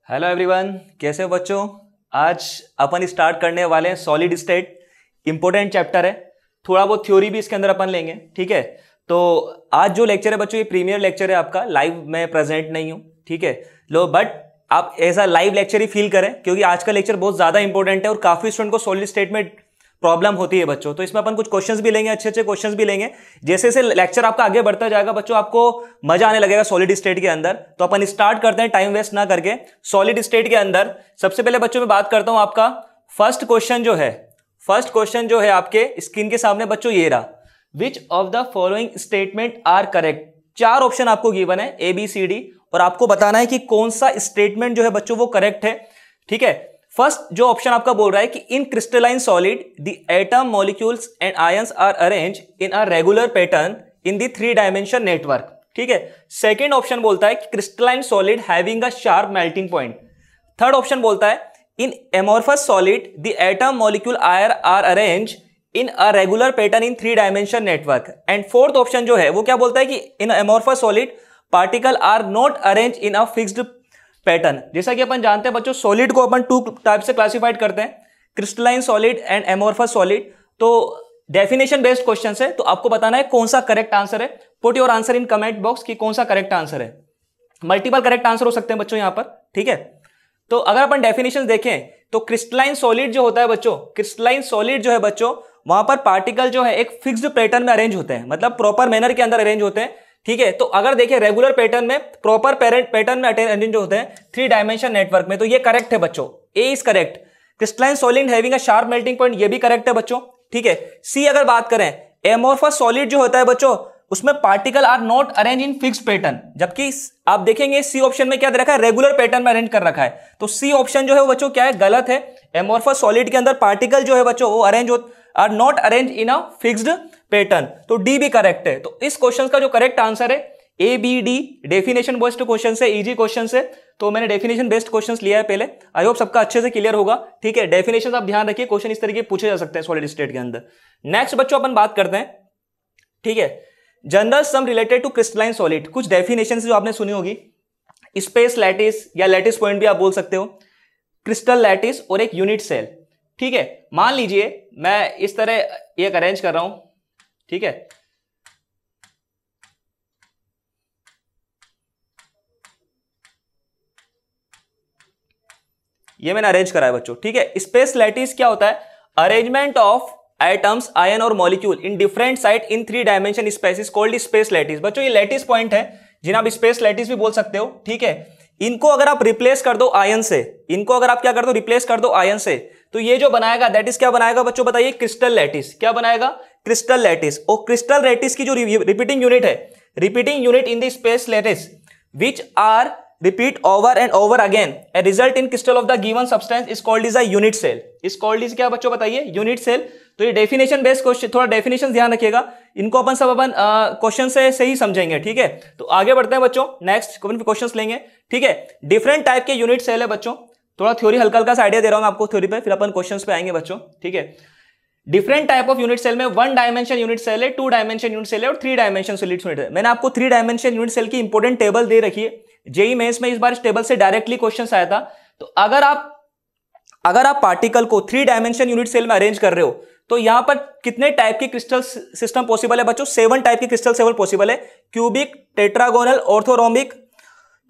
Hello everyone, कैसे हो बच्चों। आज अपन स्टार्ट करने वाले हैं सॉलिड स्टेट। इंपॉर्टेंट चैप्टर है, थोड़ा बहुत थ्योरी भी इसके अंदर अपन लेंगे। ठीक है, तो आज जो लेक्चर है बच्चों, ये प्रीमियर लेक्चर है आपका। लाइव मैं प्रेजेंट नहीं हूँ, ठीक है लो, बट आप ऐसा लाइव लेक्चर ही फील करें, क्योंकि आज का लेक्चर बहुत ज्यादा इंपॉर्टेंट है और काफी स्टूडेंट को सॉलिड स्टेट में प्रॉब्लम होती है बच्चों। तो इसमें अपन कुछ क्वेश्चंस भी लेंगे, अच्छे अच्छे क्वेश्चंस भी लेंगे। जैसे जैसे लेक्चर आपका आगे बढ़ता जाएगा बच्चों, आपको मजा आने लगेगा सॉलिड स्टेट के अंदर। तो अपन स्टार्ट करते हैं टाइम वेस्ट ना करके। सॉलिड स्टेट के अंदर सबसे पहले बच्चों मैं बात करता हूं आपका फर्स्ट क्वेश्चन जो है आपके स्क्रीन के सामने बच्चों, ये रहा। Which of the following statement are correct. 4 option आपको गिवन है ABCD, और आपको बताना है कि कौन सा स्टेटमेंट जो है बच्चों वो करेक्ट है। ठीक है, फर्स्ट जो ऑप्शन आपका बोल रहा है कि in crystalline solid the atom molecules and ions are arrange in a regular pattern in the 3 dimension network. ठीक है, सेकंड ऑप्शन बोलता है कि crystalline solid having a sharp melting point. Third option बोलता है in amorphous solid the atom molecule are arrange in a regular pattern in 3 dimension network. And fourth option जो है वो क्या बोलता है कि in amorphous solid particle are not arrange in a fixed pattern. जैसा कि अपन जानते हैं बच्चों, सॉलिड को अपन 2 टाइप से क्लासिफाइड करते हैं, crystalline solid and amorphous solid. तो डेफिनेशन बेस्ड क्वेश्चन है, तो आपको बताना है कौन सा करेक्ट आंसर है। Put your answer in comment box कि कौन सा करेक्ट आंसर है। मल्टीपल करेक्ट आंसर हो सकते हैं बच्चों यहां पर। ठीक है, तो अगर अपन डेफिनेशन देखें तो क्रिस्टलाइन सॉलिड जो होता है बच्चों, वहां पर पार्टिकल जो है एक फिक्स्ड पैटर्न में अरेंज होते हैं, मतलब प्रॉपर मैनर के अंदर अरेंज होते हैं। ठीक है, तो अगर देखिए रेगुलर पैटर्न में, प्रॉपर पैटर्न में अरेंज होते हैं 3 डायमेंशन नेटवर्क में, तो ये करेक्ट है बच्चों। A is correct. Crystalline solid having a sharp melting point, ये भी करेक्ट है बच्चों। ठीक है, सी अगर बात करें, एमोर्फस सॉलिड जो होता है बच्चों, उसमें particle are not arrange in fixed pattern, जबकि आप देखेंगे सी ऑप्शन में क्या दे रखा है, रेगुलर पैटर्न में अरेंज कर रखा है। तो सी ऑप्शन जो है बच्चों क्या है, गलत है। एमोर्फस सॉलिड के अंदर पार्टिकल जो है बच्चों वो are not arrange in a fixed pattern, तो डी भी करेक्ट है। तो इस क्वेश्चन का जो करेक्ट आंसर है ABD। डेफिनेशन बेस्ड क्वेश्चन से, इजी क्वेश्चन से, तो मैंने डेफिनेशन बेस्ड क्वेश्चंस लिया है पहले। आई होप सबका अच्छे से क्लियर होगा। ठीक है, डेफिनेशन आप ध्यान रखिए, क्वेश्चन इस तरीके पूछे जा सकते हैं सॉलिड स्टेट के अंदर। नेक्स्ट बच्चों अपन बात करते हैं, ठीक है, general some related to crystalline solid. कुछ डेफिनेशन जो आपने सुनी होगी, स्पेस लैटिस या लैटिस पॉइंट भी आप बोल सकते हो, क्रिस्टल लैटिस और एक यूनिट सेल। ठीक है, मान लीजिए मैं इस तरह एक अरेंज कर रहा हूं। ठीक है, ये मैंने अरेंज करा है बच्चों। ठीक है, स्पेस लैटिस क्या होता है, अरेंजमेंट ऑफ एटम्स, आयन और molecule in different site in 3 dimension space is called space lattice. बच्चों ये लैटिस पॉइंट है, जिन्हें आप स्पेस लैटिस भी बोल सकते हो। ठीक है, इनको अगर आप रिप्लेस कर दो आयन से, रिप्लेस कर दो आयन से, तो ये जो बनाएगा दैट इज क्या बनाएगा बच्चों, बताइए, क्रिस्टल लैटिस। क्या बनाएगा, क्रिस्टल लैटिस। और क्रिस्टल लैटिस की जो रिपीटिंग यूनिट है, repeating unit in the space lattice which are repeat over and over again a result in crystal of the given substance is called is a unit cell। is called is क्या बच्चों बताइए, unit cell. तो ये definition based question, थोड़ा definition ध्यान रखिएगा, इनको अपन सब क्वेश्चन से ही समझेंगे। ठीक है, तो आगे बढ़ते हैं बच्चों, नेक्स्ट क्वेश्चंस लेंगे। ठीक है, डिफरेंट टाइप के यूनिट सेल है बच्चों। थोड़ा थ्योरी हल्का हल्का सा आइडिया दे रहा हूं मैं आपको थ्योरी पे, फिर अपन क्वेश्चंस पे आएंगे बच्चों। ठीक है, different type of unit cell में 1 डायमेंशन यूनिट सेल है, 2 डायमेंशन यूनिट सेल है और 3 डायमेंशन यूनिट सेल है। मैंने आपको 3 डायमेंशन यूनिट सेल की इंपॉर्टेंट टेबल दे रखी है, जेईई मेंस में इस बार इस टेबल से डायरेक्टली क्वेश्चन आया था। तो अगर आप पार्टिकल को 3 डायमेंशन यूनिट सेल में अरेंज कर रहे हो, तो यहां पर कितने टाइप के क्रिस्टल सिस्टम पॉसिबल है बच्चों, 7 टाइप के क्रिस्टल सेल पॉसिबल है। क्यूबिक, टेट्रागोनल, ऑर्थोरोम्बिक,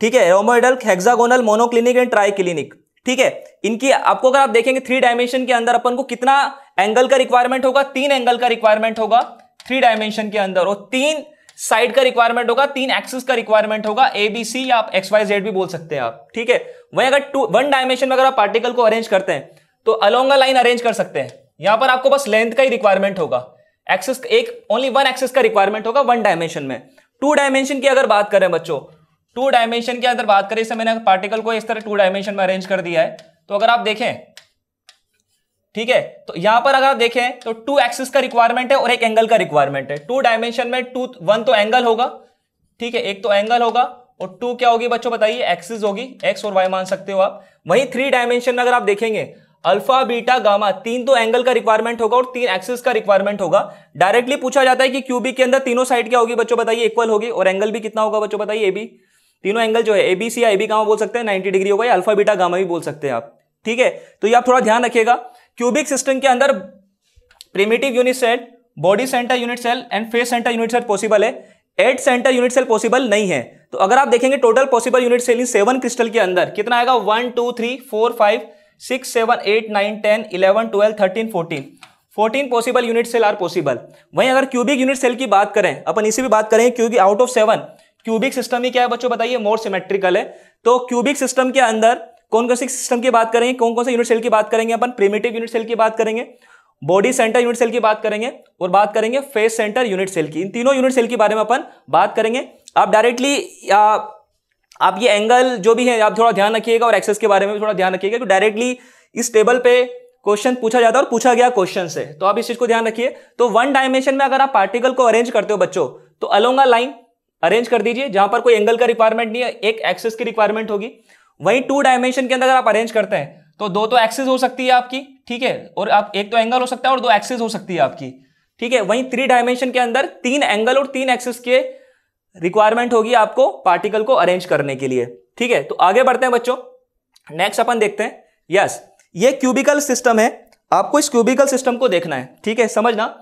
ठीक है, रोमोइडल, हेक्सागोनल, मोनोक्लिनिक एंड ट्राइक्लिनिक। ठीक है, इनकी आपको अगर आप देखेंगे 3 डायमेंशन के अंदर अपन को कितना एंगल का रिक्वायरमेंट होगा, 3 एंगल का रिक्वायरमेंट होगा 3 डायमेंशन के अंदर, और 3 साइड का रिक्वायरमेंट होगा, 3 एक्सिस का रिक्वायरमेंट होगा, ABC या आप XYZ भी बोल सकते हैं आप। ठीक है, वहीं अगर 1 डायमेंशन में अगर आप पार्टिकल को अरेंज करते हैं तो अलोंग अ लाइन अरेंज कर सकते हैं। यहां पर आपको बस लेंथ का ही रिक्वायरमेंट होगा, एक्सिस ओनली 1 एक्सिस का रिक्वायरमेंट होगा 1 डायमेंशन में। 2 डायमेंशन की अगर बात करें बच्चों, 2 डायमेंशन के अंदर बात करें, इससे मैंने पार्टिकल को इस तरह 2 डायमेंशन में अरेंज कर दिया है। तो अगर आप देखें, ठीक है, तो यहां पर अगर आप देखें तो 2 एक्सिस का रिक्वायरमेंट है और 1 एंगल का रिक्वायरमेंट है। 2 डायमेंशन में 1 तो एंगल होगा, ठीक है, 1 तो एंगल होगा, और 2 क्या होगी बच्चों बताइए, एक्सिस होगी, एक्स और वाई मान सकते हो आप। वहीं 3 डायमेंशन में अगर आप देखेंगे, अल्फा, बीटा, गामा, 3 तो एंगल का रिक्वायरमेंट होगा और 3 एक्सिस का रिक्वायरमेंट होगा। डायरेक्टली पूछा जाता है कि क्यूबिक के अंदर तीनों साइड क्या होगी बच्चों बताइए, इक्वल होगी, और एंगल भी कितना होगा बच्चों बताइए, AB। तीनों एंगल जो है एबीसी या एबी गामा बोल सकते हैं 90 डिग्री होगा, या अल्फा बीटा गामा भी बोल सकते हैं आप, ठीक है। तो ये आप थोड़ा ध्यान रखिएगा, क्यूबिक सिस्टम के अंदर primitive unit cell, body centre unit cell and face centre unit cell possible है, 8 सेंटर यूनिट सेल पॉसिबल नहीं है। तो अगर आप देखेंगे टोटल पॉसिबल यूनिट सेल इन 7 क्रिस्टल के अंदर कितना आएगा, 1 2 3 4 5 6 7 8 9 10 11 12 13 14 possible unit cell are possible. वहीं अगर क्यूबिक यूनिट सेल की बात करें, अपन इसी भी बात करें, क्योंकि आउट ऑफ 7 क्यूबिक सिस्टम ही क्या है बच्चों बताइए, मोर सिमेट्रिकल है। तो क्यूबिक सिस्टम के अंदर कौन कौन से सिस्टम की बात करेंगे, कौन कौन से यूनिट सेल की बात करेंगे अपन, प्रिमिटिव यूनिट सेल की बात करेंगे, बॉडी सेंटर यूनिट सेल की बात करेंगे और बात करेंगे फेस सेंटर यूनिट सेल की। इन तीनों यूनिट सेल के बारे में अपन बात करेंगे। आप डायरेक्टली आप ये एंगल जो भी है आप थोड़ा ध्यान रखिएगा और एक्सेस के बारे में भी थोड़ा ध्यान रखिएगा, क्योंकि डायरेक्टली इस टेबल पे क्वेश्चन पूछा जाता है और पूछा गया क्वेश्चन से, तो आप इस चीज को ध्यान रखिए। तो 1 डायमेंशन में अगर आप पार्टिकल को अरेंज करते हो बच्चों, तो अलोंग अ लाइन अरेंज कर दीजिए जहां पर कोई एंगल का रिक्वायरमेंट नहीं है, एक एक्सेस की रिक्वायरमेंट होगी। वहीं 2 डायमेंशन के अंदर अगर आप अरेंज करते हैं तो 2 तो एक्सेस हो सकती है आपकी, ठीक है, और आप एक तो एंगल हो सकता है और 2 एक्सेस हो सकती है आपकी, ठीक है। वहीं 3 डायमेंशन के अंदर 3 एंगल और 3 एक्सेस के रिक्वायरमेंट होगी आपको पार्टिकल को अरेंज करने के लिए, ठीक है। तो आगे बढ़ते हैं बच्चों, नेक्स्ट अपन देखते हैं। यस, ये क्यूबिकल सिस्टम है, आपको इस क्यूबिकल सिस्टम को देखना है, ठीक है, समझना।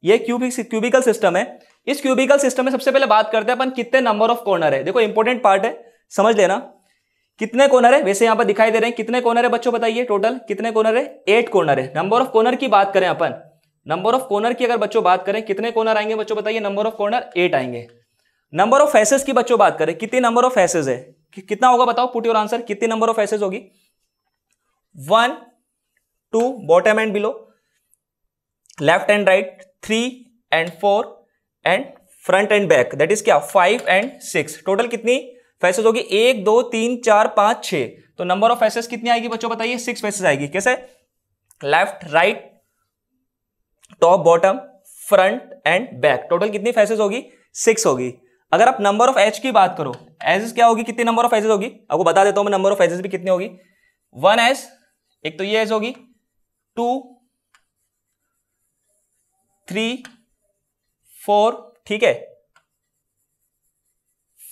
ये क्यूबिकल सिस्टम है। इस क्यूबिकल सिस्टम में सबसे पहले बात करते हैं अपन कितने नंबर ऑफ कॉर्नर है। देखो इंपॉर्टेंट पार्ट है, समझ लेना। कितने कॉर्नर है, वैसे यहां पर दिखाई दे रहे हैं, कितने कॉर्नर है बच्चों बताइए, टोटल कितने कॉर्नर है, 8 कॉर्नर है। नंबर ऑफ कॉर्नर की बात करें अपन, नंबर ऑफ कॉर्नर की अगर बच्चों बात करें, कितने कॉर्नर आएंगे बच्चों बताइए, नंबर ऑफ कॉर्नर 8 आएंगे। नंबर ऑफ फेसेस की बच्चों बात करें, कितने नंबर ऑफ फेसेस है, कितना होगा बताओ, पुट योर आंसर, कितने नंबर ऑफ फेसेस होगी, 1 2 bottom and below, left and right, 3 and 4 and front end back, that is क्या 5 एंड 6। टोटल कितनी फेसेस होगी, 1 2 3 4 5 6। तो नंबर ऑफ फेसेस कितनी आएगी बच्चों बताइए, 6 फेसेस आएगी। कैसे, left right top bottom front end back, total कितनी फेसेस होगी, 6 होगी। अगर आप नंबर ऑफ एज की बात करो, एजेस क्या होगी, कितनी नंबर ऑफ एजेस होगी, आपको बता देता हूं मैं नंबर ऑफ एजेस भी कितनी होगी। 1 एज, एक तो ये एज होगी, 2 3 4, ठीक है,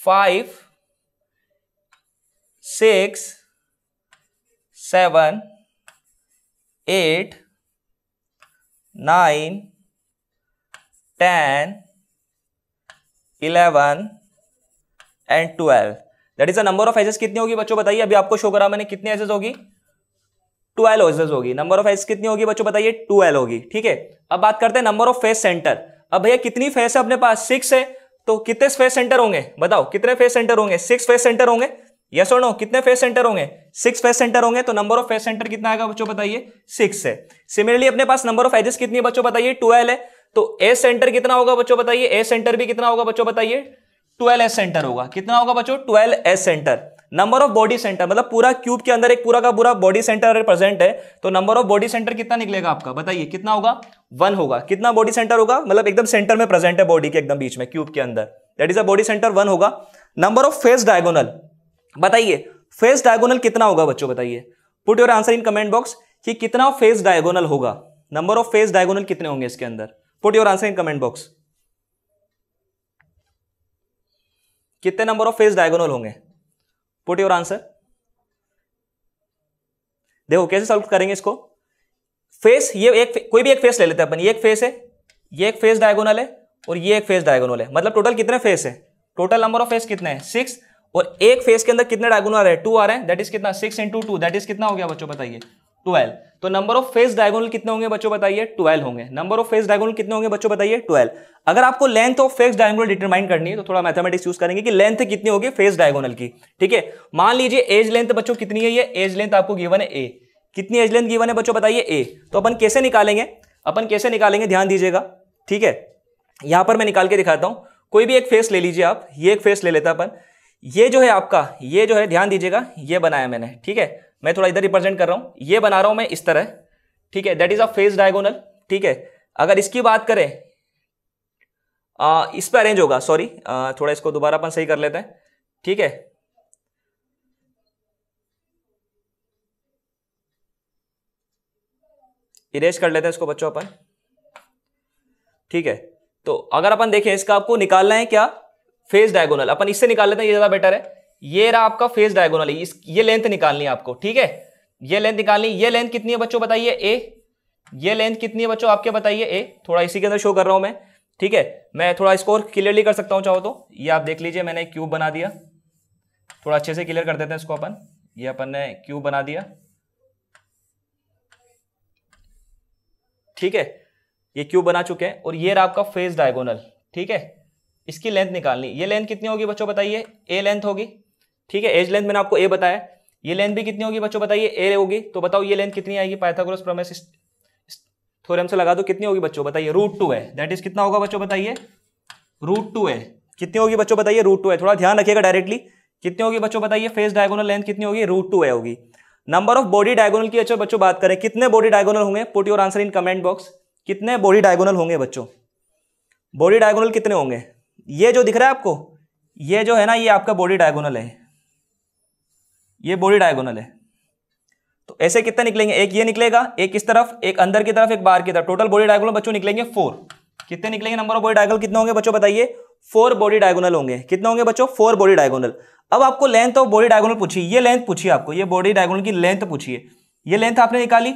5 6 7 8 9 10 11 and 12, that is the number of edges. कितनी होगी बच्चों बताइए, अभी आपको शो करा मैंने, कितनी एजेस होगी, 12 एजेस होगी। नंबर ऑफ एजेस कितनी होगी बच्चों बताइए, 12 होगी, ठीक है। अब बात करते हैं नंबर ऑफ फेस सेंटर। अब भैया कितनी फेस है अपने पास, 6 है, तो कितने फेस सेंटर होंगे बताओ, कितने फेस सेंटर होंगे, 6 फेस सेंटर होंगे, यस और नो, कितने फेस सेंटर होंगे, 6 फेस सेंटर होंगे। तो नंबर ऑफ फेस सेंटर कितना आएगा बच्चों बताइए, 6 है। सिमिलरली अपने पास नंबर ऑफ एजेस कितनी है बच्चों बताइए, 12 है। तो एज सेंटर कितना होगा बच्चों बताइए, एज सेंटर भी कितना होगा बच्चों बताइए, 12 एज सेंटर होगा। कितना होगा बच्चों, 12 edge centre. Number of body centre, मतलब पूरा क्यूब के अंदर एक पूरा का पूरा बॉडी सेंटर प्रेजेंट है, तो नंबर ऑफ बॉडी सेंटर कितना निकलेगा आपका बताइए, कितना होगा, 1 होगा। कितना बॉडी सेंटर होगा, मतलब एकदम सेंटर में प्रेजेंट है बॉडी के एकदम बीच में क्यूब के अंदर, that is a body centre 1 होगा। नंबर ऑफ फेस डायगोनल बताइए, फेस डायगोनल कितना होगा बच्चों बताइए, put your answer in comment box कि कितना फेस डायगोनल होगा। नंबर ऑफ फेस डायगोनल कितने होंगे इसके अंदर, put your answer in comment box. कितने नंबर ऑफ फेस डायगोनल होंगे, पुट योर आंसर। देखो कैसे सॉल्व करेंगे इसको। फेस, ये एक कोई भी एक फेस ले लेते हैं अपन, ये एक फेस है, ये एक फेस डायगोनल है और ये एक फेस डायगोनल है। मतलब टोटल कितने फेस है, टोटल नंबर ऑफ फेस कितने हैं, 6, और एक फेस के अंदर कितने डायगोनल आ रहे हैं, 2 आ रहे हैं, दैट इज कितना 6 × 2, दैट इज कितना हो गया बच्चों बताइए, 12। तो नंबर ऑफ फेस डायगोनल कितने होंगे बच्चों बताइए, 12 होंगे। नंबर ऑफ फेस डायगोनल कितने होंगे बच्चों बताइए, 12। अगर आपको length of face diagonal determine करनी है तो थोड़ा मैथमेटिक्स यूज करेंगे कि लेंथ कितनी होगी फेस डायगोनल की, ठीक है। मान लीजिए एज लेंथ बच्चों कितनी है, ये एज लेंथ आपको गिवन है a, कितनी एज लेंथ गिवन है बच्चों बताइए a। तो अपन कैसे निकालेंगे, ध्यान दीजिएगा, ठीक है। यहां पर मैं निकाल के दिखाता हूं, कोई भी एक फेस ले लीजिए आप, ये एक फेस ले लेता अपन, ये जो है आपका, ये जो है ध्यान दीजिएगा, ये बनाया मैंने, ठीक है। मैं थोड़ा इधर रिप्रेजेंट कर रहा हूं, ये बना रहा हूं मैं इस तरह, ठीक है, that is a face diagonal, ठीक है। अगर इसकी बात करें, इस पे अरेंज होगा, सॉरी थोड़ा इसको दोबारा अपन सही कर लेते हैं, ठीक है। इरेज कर लेते हैं इसको बच्चों अपन, ठीक है। तो अगर अपन देखें इसका आपको निकालना है क्या, फेस डायगोनल, अपन इससे निकाल लेते हैं, ये ज्यादा बेटर है। ये रहा आपका फेस डायगोनल, ये लेंथ निकालनी है आपको, ठीक है, ये लेंथ निकालनी। ये लेंथ कितनी है बच्चों बताइए ए, ये लेंथ कितनी है बच्चों आपके बताइए ए। थोड़ा इसी के अंदर शो कर रहा हूं मैं, ठीक है, मैं थोड़ा इसको और क्लियरली कर सकता हूं चाहो तो। ये आप देख लीजिए मैंने क्यूब बना दिया, थोड़ा अच्छे से क्लियर कर देते हैं इसको अपन। ये अपन ने क्यूब बना दिया, ठीक है, ये क्यूब बना चुके हैं। और ये रहा आपका फेस डायगोनल, ठीक है, इसकी लेंथ निकालनी। ये लेंथ कितनी होगी बच्चों बताइए, ए लेंथ होगी, ठीक है, एज लेंथ मैंने आपको ए बताया। ये लेंथ भी कितनी होगी बच्चों बताइए, ए होगी। तो बताओ ये लेंथ कितनी आएगी, पाइथागोरस प्रमेय थ्योरम से लगा दो, कितनी होगी बच्चों बताइए, √2 है। दैट इज कितना होगा बच्चों बताइए, √2 है। कितनी होगी बच्चों बताइए, √2 है। थोड़ा ध्यान रखिएगा डायरेक्टली, कितनी होगी बच्चों बताइए, फेस डायगोनल लेंथ कितनी होगी, √2 है होगी। नंबर ऑफ बॉडी डायगोनल की अच्छा बच्चों बात करें, कितने बॉडी डायगोनल होंगे, put your answer in comment box. कितने बॉडी डायगोनल होंगे बच्चों, बॉडी डायगोनल कितने होंगे। ये जो दिख रहा है आपको, ये जो है ना, ये आपका बॉडी डायगोनल है, ये बॉडी डायगोनल है। तो ऐसे कितने निकलेंगे, एक ये निकलेगा, एक इस तरफ, एक अंदर की तरफ, एक बाहर की तरफ। टोटल बॉडी डायगोनल बच्चों निकलेंगे 4। कितने निकलेंगे, नंबर ऑफ बॉडी डायगोनल कितने होंगे बच्चों बताइए, 4 बॉडी डायगोनल होंगे। कितने होंगे बच्चों, 4 बॉडी डायगोनल। अब आपको लेंथ ऑफ बॉडी डायगोनल पूछिए, ये लेंथ पूछिए आपको, ये बॉडी डायगोनल की लेंथ पूछिए। ये लेंथ आपने निकाली,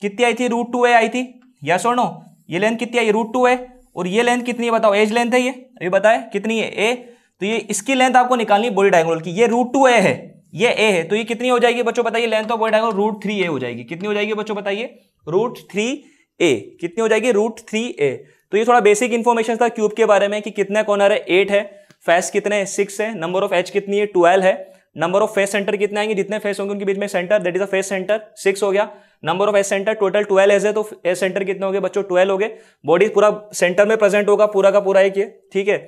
कितनी आई थी, √2 आई थी, यस और नो। ये लेंथ कितनी आई, √2 है। और ये लेंथ कितनी है बताओ, एज लेंथ है ये, अभी बताए कितनी है, ए। तो ये इसकी लेंथ आपको निकालनी है बॉडी डायगोनल की। ये √2 है, ये ए है, तो ये कितनी हो जाएगी बच्चों बताइए, length of body diagonal √3a हो जाएगी। कितनी हो जाएगी बच्चों बताइए, √3a। कितनी हो जाएगी, √3a। तो ये थोड़ा बेसिक इंफॉर्मेशन था क्यूब के बारे में कि कितने कॉर्नर है, 8 है, फेस कितने हैं, 6 है, नंबर ऑफ एज कितनी है, 12 है, नंबर ऑफ फेस सेंटर कितने आएंगे, जितने फेस होंगे उनके बीच में centre, that is a face centre, 6 हो गया। Number of edge centre total 12 edge है, तो एज सेंटर कितने हो गए बच्चों, 12 हो गए। बॉडी पूरा सेंटर में प्रेजेंट होगा, पूरा का पूरा एक, ठीक है,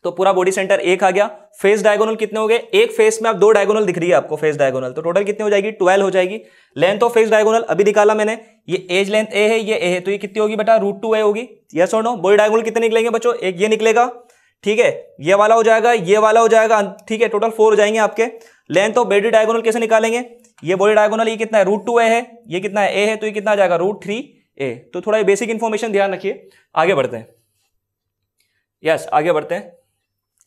तो पूरा बॉडी सेंटर एक आ गया। फेस डायगोनल कितने हो गए, एक फेस में आप 2 डायगोनल दिख रही है आपको फेस डायगोनल, तो टोटल कितनी हो जाएगी, 12 हो जाएगी। लेंथ ऑफ फेस डायगोनल अभी निकाला मैंने, ये एज लेंथ ए है, ये ए है, तो ये कितनी होगी बेटा, √2 ए होगी, यस और नो। बॉडी डायगोनल कितने निकलेंगे बच्चों, एक ये निकलेगा, ठीक है, ये वाला हो जाएगा, ये वाला हो जाएगा, ठीक है, टोटल 4 हो जाएंगे आपके। लेंथ ऑफ बॉडी डायगोनल कैसे निकालेंगे, ये बॉडी डायगोनल ये कितना है, √2 ए है, ये कितना है, ए है, तो ये कितना आ जाएगा, √3a। तो थोड़ा बेसिक इंफॉर्मेशन ध्यान रखिए। आगे बढ़ते हैं, यस आगे बढ़ते हैं।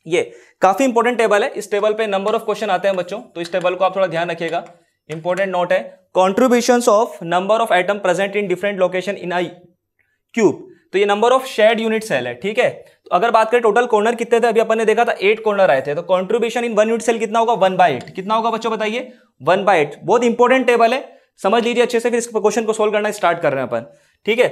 ये काफी इंपॉर्टेंट टेबल है, इस टेबल पे नंबर ऑफ क्वेश्चन आते हैं बच्चों, तो इस टेबल को आप थोड़ा ध्यान रखिएगा, इंपॉर्टेंट नोट है। Contributions of number of atom present in different location in a cube, तो ये number of shared unit cell है, ठीक है। तो अगर बात करें टोटल कॉर्नर कितने थे, अभी अपन ने देखा था 8 कॉर्नर आए थे, तो कॉन्ट्रीब्यूशन इन 1 यूनिट सेल कितना होगा, 1/8। कितना होगा बच्चों बताइए, 1/8। बहुत इंपॉर्टेंट टेबल है, समझ लीजिए अच्छे से, फिर इस क्वेश्चन को सोल्व करना स्टार्ट कर रहे हैं अपन, ठीक है।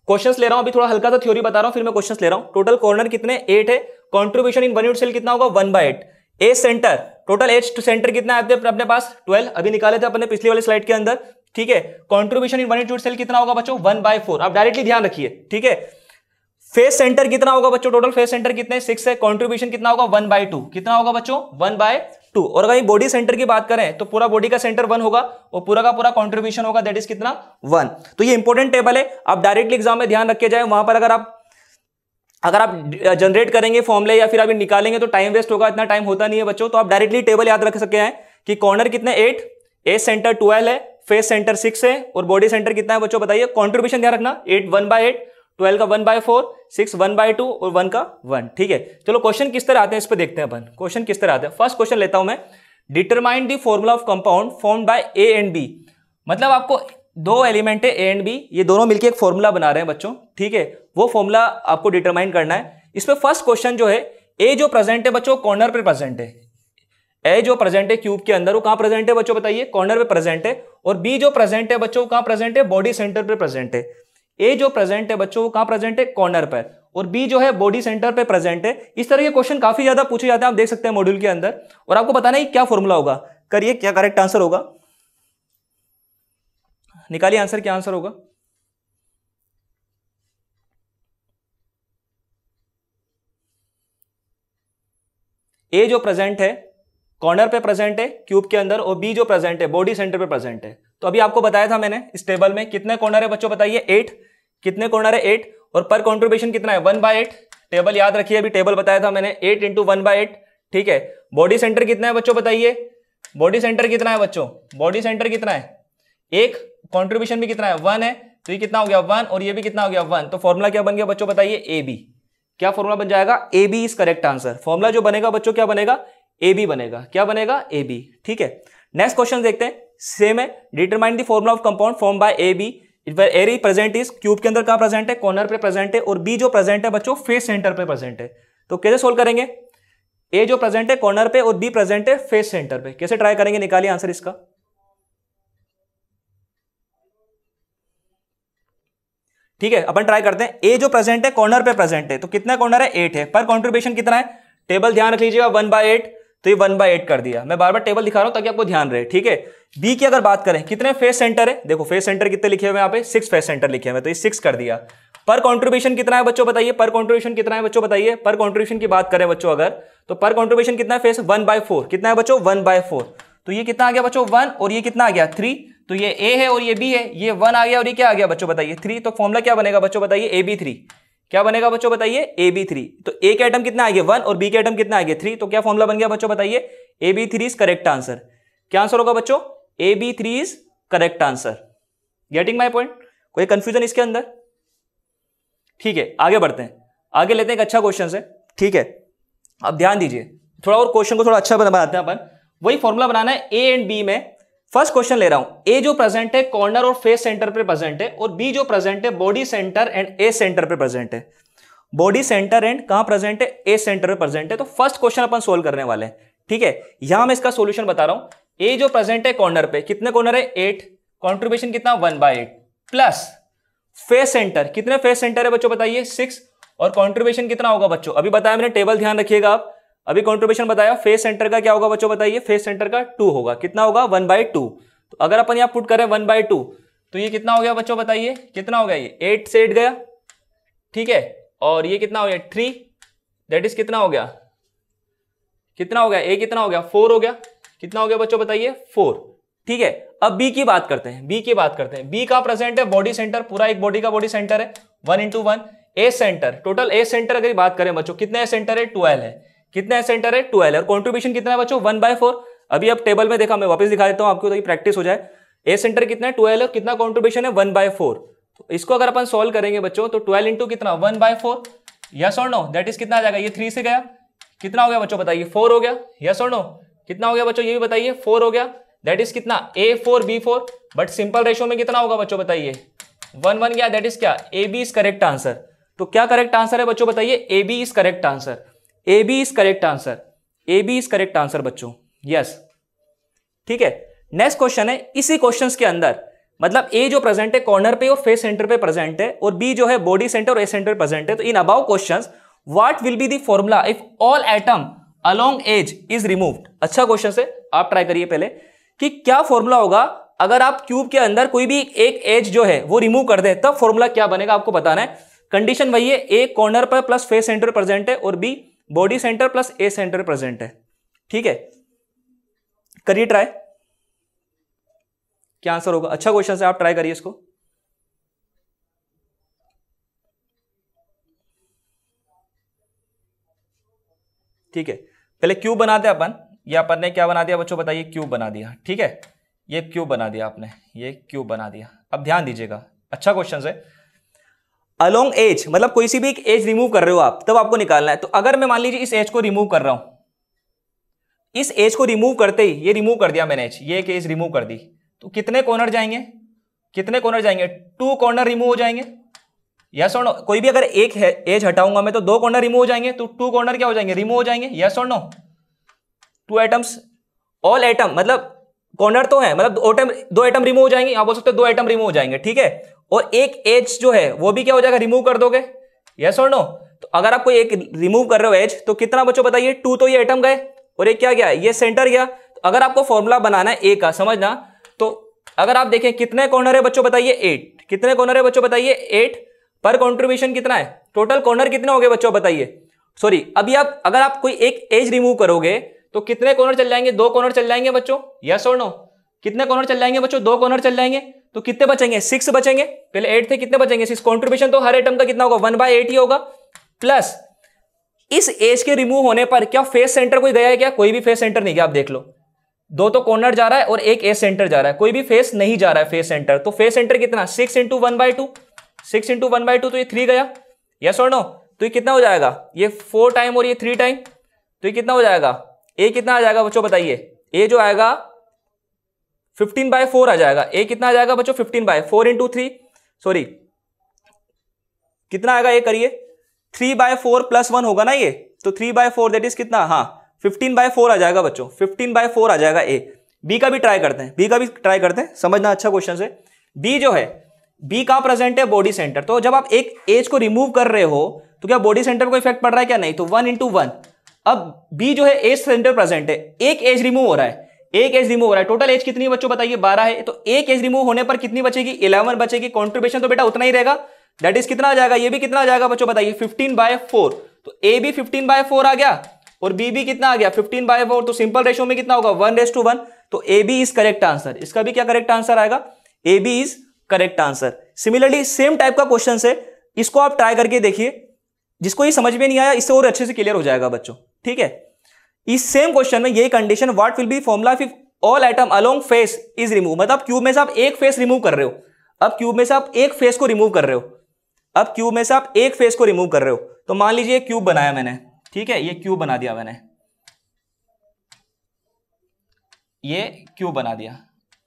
क्वेश्चंस ले रहा हूं, अभी थोड़ा हल्का सा थ्योरी बता रहा हूं, फिर मैं क्वेश्चंस ले रहा हूं। टोटल कॉर्नर कितने, 8 है, कंट्रीब्यूशन इन 1 यूनिट सेल कितना होगा, 1/8। A center, total edge to center कितना है अपने पास, 12, अभी निकाले थे अपने पिछली वाली स्लाइड के अंदर, ठीक है। कंट्रीब्यूशन इन 1 यूनिट सेल कितना होगा बच्चों, 1/4। आप डायरेक्टली ध्यान रखिए, ठीक है। फेस सेंटर कितना होगा बच्चों, टोटल फेस सेंटर कितने, 6 है, कंट्रीब्यूशन कितना होगा, 1/2। कितना होगा बच्चों, 1/2। और अगर बॉडी सेंटर की बात करें तो पूरा बॉडी का सेंटर 1 होगा और पूरा का पूरा कंट्रीब्यूशन होगा, दैट इज कितना, 1। तो ये इंपॉर्टेंट टेबल है, आप डायरेक्टली एग्जाम में ध्यान रखे जाए। वहां पर अगर आप जनरेट करेंगे फॉर्मूले या फिर आप निकालेंगे तो टाइम वेस्ट होगा, इतना टाइम होता नहीं है बच्चों। तो आप डायरेक्टली टेबल याद रख सके हैं कि कॉर्नर कितने, 8, एज सेंटर 12 है, फेस सेंटर 6 है, और बॉडी सेंटर कितना है बच्चों बताइए। कंट्रीब्यूशन ध्यान रखना, 8 1/8, 12 का 1/4, 6 1/2 और 1 का 1, ठीक है। चलो क्वेश्चन किस तरह आते हैं इस पे देखते हैं अपन, क्वेश्चन किस तरह आते हैं। फर्स्ट क्वेश्चन लेता हूं मैं, determine the formula of compound formed by A and B. मतलब आपको 2 एलिमेंट है ए एंड बी, ये दोनों मिलकर एक फॉर्मूला बना रहे हैं बच्चों, ठीक है। वो फॉर्मूला आपको डिटरमाइन करना है। इसमें फर्स्ट क्वेश्चन जो है, ए जो प्रेजेंट है बच्चों कॉर्नर पे प्रेजेंट है, ए जो प्रेजेंट है क्यूब के अंदर वो कहां प्रेजेंट है बच्चों बताइए, कॉर्नर पे प्रेजेंट है। और बी जो प्रेजेंट है बच्चों कहां प्रेजेंट है, बॉडी सेंटर पे प्रेजेंट है। ए जो प्रेजेंट है बच्चों कहां प्रेजेंट है, कॉर्नर पर, और बी जो है बॉडी सेंटर पे प्रेजेंट है। इस तरह के क्वेश्चन काफी ज्यादा पूछे जाते हैं, आप देख सकते हैं मॉड्यूल के अंदर, और आपको बताना है क्या फॉर्मूला होगा। करिए, क्या करेक्ट आंसर होगा, निकालिए आंसर, क्या आंसर होगा। ए जो प्रेजेंट है कॉर्नर पे प्रेजेंट है क्यूब के अंदर, और बी जो प्रेजेंट है बॉडी सेंटर पे प्रेजेंट है। तो अभी आपको बताया था मैंने इस टेबल में कितने कॉर्नर है बच्चों बताइए, 8। कितने कॉर्नर है, 8, और पर कंट्रीब्यूशन कितना है, 1/8। टेबल याद रखिए, अभी टेबल बताया था मैंने, 8 × 1/8, ठीक है। बॉडी सेंटर कितना है बच्चों बताइए, बॉडी सेंटर कितना है बच्चों, बॉडी सेंटर कितना है, 1, कंट्रीब्यूशन भी कितना है, 1 है, तो ये कितना हो गया, 1, और ये भी कितना हो गया, 1। तो फॉर्मूला क्या बन गया बच्चों बताइए, ए बी। क्या फॉर्मूला बन जाएगा, A B is correct answer. Formula जो बनेगा बच्चों क्या बनेगा, ए बी बनेगा। क्या बनेगा? A B. ठीक है, नेक्स्ट क्वेश्चन देखते हैं, सेम है। Determine the formula of compound form by A B are present is, cube के अंदर कहां प्रेजेंट है? कॉर्नर पे प्रेजेंट है, और बी जो प्रेजेंट है बच्चों फेस सेंटर पे प्रेजेंट है। तो कैसे सोल्व करेंगे? ए जो प्रेजेंट है कॉर्नर पे और बी प्रेजेंट है फेस सेंटर पे। कैसे ट्राई करेंगे? निकालिए आंसर इसका। ठीक है, अपन ट्राई करते हैं। ए जो प्रेजेंट है कॉर्नर पे प्रेजेंट है, तो कितना कॉर्नर है? 8 है। पर कॉन्ट्रीब्यूशन कितना है? टेबल ध्यान रख लीजिएगा, 1/8, तो ये 1/8 कर दिया। मैं बार बार टेबल दिखा रहा हूं ताकि आपको ध्यान रहे। ठीक है, बी की अगर बात करें, कितने फेस सेंटर है? देखो फेस सेंटर कितने लिखे हुए हैं यहाँ पे? 6 फेस सेंटर लिखे हुए हैं, तो ये 6 कर दिया। पर कॉन्ट्रीब्यूशन कितना है बच्चों बताइए? पर कॉन्ट्रीब्यूशन कितना है बच्चों बताइए? पर कॉन्ट्रीब्यूशन की बात करें बच्चों अगर, तो पर कॉन्ट्रीब्यूशन कितना है? फेस 1/4। कितना है बच्चों? 1/4। तो ये कितना आ गया बच्चों? 1, और ये कितना आ गया? 3। तो ये ए है और ये बी है, ये 1 आ गया और ये क्या आ गया बच्चों बताइए? 3। तो फॉर्मूला क्या बनेगा बच्चों बताइए? AB3। क्या बनेगा बच्चों बताइए? AB3। तो ए के आइटम कितना आ गया? 1, और बी के आइटम कितना आ गया? 3। तो क्या फॉर्मूला बन गया बच्चों बताइए? AB3 is correct answer. क्या आंसर होगा बच्चों? AB3 is correct answer. Getting my point? कोई कंफ्यूजन इसके अंदर? ठीक है, आगे बढ़ते हैं। आगे लेते हैं, एक अच्छा क्वेश्चन है। ठीक है, अब ध्यान दीजिए, थोड़ा और क्वेश्चन को थोड़ा अच्छा बनाते हैं अपन। वही फॉर्मूला बनाना है ए एंड बी में। फर्स्ट क्वेश्चन ले रहा हूं, ए जो प्रेजेंट है कॉर्नर और फेस सेंटर पे प्रेजेंट है, और बी जो प्रेजेंट है body centre and A centre पे प्रेजेंट है। बॉडी सेंटर एंड कहां प्रेजेंट है? ए सेंटर पे प्रेजेंट है। तो फर्स्ट क्वेश्चन अपन सोल्व करने वाले हैं। ठीक है, यहां मैं इसका सॉल्यूशन बता रहा हूं। ए जो प्रेजेंट है कॉर्नर पे, कितने कॉर्नर है? 8। कॉन्ट्रीब्यूशन कितना? 1/8 प्लस फेस सेंटर, कितने फेस सेंटर है बच्चों बताइए? 6। और कॉन्ट्रीब्यूशन कितना होगा बच्चों? अभी बताया मैंने, टेबल ध्यान रखिएगा आप। अभी कॉन्ट्रीब्यूशन बताया, फेस सेंटर का क्या होगा बच्चों बताइए? फेस सेंटर का 2 होगा। कितना होगा? 1/2। तो अगर अपन यहां पुट करें 1/2, तो ये कितना हो गया बच्चों बताइए? कितना हो गया? ये 8 से 8 गया। ठीक है, और ये कितना हो गया? 3। दैट इज कितना हो गया? कितना हो गया? ए कितना हो गया? 4 हो गया। कितना हो गया बच्चों बताइए? 4। ठीक है, अब बी की बात करते हैं। बी की बात करते हैं, बी का प्रेजेंट है बॉडी सेंटर, पूरा एक बॉडी का बॉडी सेंटर है 1/1। ए सेंटर, टोटल ए सेंटर अगर बात करें बच्चों, कितने ए सेंटर है? 12 है। कितने ए सेंटर है? 12 है। और कॉन्ट्रीब्यूशन कितना है बच्चों? 1/4। अभी अब टेबल में देखा, मैं वापस दिखा देता हूं आपको ताकि प्रैक्टिस हो जाए। ए सेंटर कितना है? 12 है। और कितना कॉन्ट्रीब्यूशन है? 1/4। तो इसको अगर अपन सॉल्व करेंगे बच्चों, तो 12 इंटू कितना? 1/4। यस और नो? दैट इज कितना आ जाएगा? ये 3 से गया, कितना हो गया बच्चों बताइए? 4 हो गया। यस और नो? कितना हो गया बच्चों ये भी बताइए? 4 हो गया। दैट इज कितना? A4 B4। But simple ratio में कितना होगा बच्चों बताइए? 1/1 गया। दैट इज क्या? A B is correct answer. तो क्या करेक्ट आंसर है बच्चों बताइए? A B is correct answer. A B is correct answer. A B is correct answer बच्चों। यस, ठीक है। नेक्स्ट क्वेश्चन है, इसी क्वेश्चन के अंदर मतलब ए जो प्रेजेंट है कॉर्नर पे और फेस सेंटर पे प्रेजेंट है, और बी जो है बॉडी सेंटर और ए सेंटर प्रेजेंट है। तो in above questions what will be the formula if all atom along edge is removed? अच्छा क्वेश्चन है, आप ट्राई करिए पहले कि क्या फॉर्मूला होगा अगर आप क्यूब के अंदर कोई भी एक एज जो है वो रिमूव कर दे, तब फॉर्मूला क्या बनेगा आपको बताना है। कंडीशन वही है, ए कॉर्नर पर प्लस फेस सेंटर प्रेजेंट है और बी बॉडी सेंटर प्लस ए सेंटर प्रेजेंट है। ठीक है, करिए ट्राई, क्या आंसर होगा। अच्छा क्वेश्चन है, आप ट्राई करिए इसको। ठीक है, पहले क्यूब बनाते हैं अपन। ये अपन ने क्या बना दिया बच्चों बताइए? क्यूब बना दिया। ठीक है, ये क्यूब बना दिया आपने, ये क्यूब बना दिया। अब ध्यान दीजिएगा, अच्छा क्वेश्चन है। अलोंग एज मतलब कोई सी भी एक एज रिमूव कर रहे हो आप, तब आपको निकालना है। तो अगर मैं मान लीजिए इस एज को रिमूव कर रहा हूं, इस एज को रिमूव करते ही ये रिमूव कर दिया मैंने एज, ये एक एज रिमूव कर दी, तो कितने कॉर्नर जाएंगे? कितने कॉर्नर जाएंगे? 2 कॉर्नर रिमूव हो जाएंगे। यस और नो? कोई भी अगर एक एज हटाऊंगा मैं तो 2 कॉर्नर रिमूव हो जाएंगे, तो 2 कॉर्नर क्या हो जाएंगे? रिमूव हो जाएंगे। यस और नो? 2 एटम्स, ऑल एटम मतलब कॉर्नर तो है, मतलब 2 एटम रिमूव हो जाएंगे। आप बोल सकते हो 2 एटम रिमूव हो जाएंगे। ठीक है, और एक एज जो है वो भी क्या हो जाएगा? रिमूव कर दोगे। यस और नो? तो अगर आप कोई एक रिमूव कर रहे हो एज, तो कितना बच्चों बताइए? 2 तो ये एटम गए और एक क्या गया? ये सेंटर गया। तो अगर आपको फॉर्मूला बनाना है ए का, समझना, तो अगर आप देखें कितने कॉर्नर है बच्चों बताइए? 8। कितने कॉर्नर है बच्चों बताइए? 8। पर कॉन्ट्रीब्यूशन कितना है? टोटल कॉर्नर कितने हो गए बच्चों बताइए? सॉरी, अभी आप अगर आप कोई एक एज रिमूव करोगे तो कितने कॉर्नर चल जाएंगे? 2 कॉर्नर चल जाएंगे बच्चों। यस और नो? कितने कॉर्नर चल जाएंगे बच्चों? 2 कॉर्नर चल जाएंगे। तो कितने बचेंगे? 6 बचेंगे। पहले 8 थे, कितने बचेंगे? 6। कॉन्ट्रीब्यूशन तो हर एटम का कितना होगा? 1/8 ही होगा। प्लस इस एज के रिमूव होने पर क्या फेस सेंटर कोई गया है क्या? कोई भी फेस सेंटर नहीं गया। आप देख लो, 2 तो कॉर्नर जा रहा है और एक एज सेंटर जा रहा है, कोई भी फेस नहीं जा रहा है फेस सेंटर। तो फेस सेंटर कितना? 6 × 1/2। 6 × 1/2 तो ये 3 गया। यस और नो? तो ये कितना हो जाएगा? ये 4 टाइम और ये 3 टाइम, तो ये कितना हो जाएगा? ए कितना आ जाएगा बच्चों बताइए, ए जो आएगा 15/4 आ जाएगा। ए कितना आ जाएगा बच्चों 15/4 इंटू 3, सॉरी कितना आएगा ये करिए 3/4 + 1 होगा ना ये, तो 3/4 दैट इज कितना, हाँ 15/4 आ जाएगा बच्चों, 15/4 आ जाएगा ए। बी का भी ट्राई करते हैं, बी का भी ट्राई करते हैं, समझना अच्छा क्वेश्चन है। बी जो है, बी कहां प्रेजेंट है, बॉडी सेंटर। तो जब आप एक एज को रिमूव कर रहे हो तो क्या बॉडी सेंटर को इफेक्ट पड़ रहा है क्या, नहीं, तो 1 × 1। अब बी जो है एज सेंटर प्रेजेंट है, एक एज रिमूव हो रहा है, एक एज रिमूव हो रहा है। टोटल एज कितनी है बच्चों बताइए, 12 है, तो एक एज रिमूव होने पर कितनी बचेगी, 11 बचेगी। कॉन्ट्रीब्यूशन तो बेटा उतना ही रहेगा, दैट इज कितना आ जाएगा, ये भी कितना आ जाएगा बच्चों बताइए 15/4। तो ए भी 15/4 आ गया और बी भी कितना आ गया 15/4। तो सिंपल रेशियो में कितना होगा 1:1। तो A B is correct answer. इसका भी क्या करेक्ट आंसर आएगा, A B is correct answer. Similarly same type का क्वेश्चन है, इसको आप ट्राई करके देखिए, जिसको ये समझ में नहीं आया इससे और अच्छे से क्लियर हो जाएगा बच्चों, ठीक है। इस सेम क्वेश्चन में यही condition, what will B formula if all atom along face is remove. मतलब क्यूब में से आप एक फेस रिमूव कर रहे हो, अब क्यूब में से आप एक फेस को रिमूव कर रहे हो, अब क्यूब में से आप एक फेस को रिमूव कर रहे हो। तो मान लीजिए क्यूब बनाया मैंने, ठीक है, ये क्यूब बना दिया मैंने, ये क्यूब बना दिया,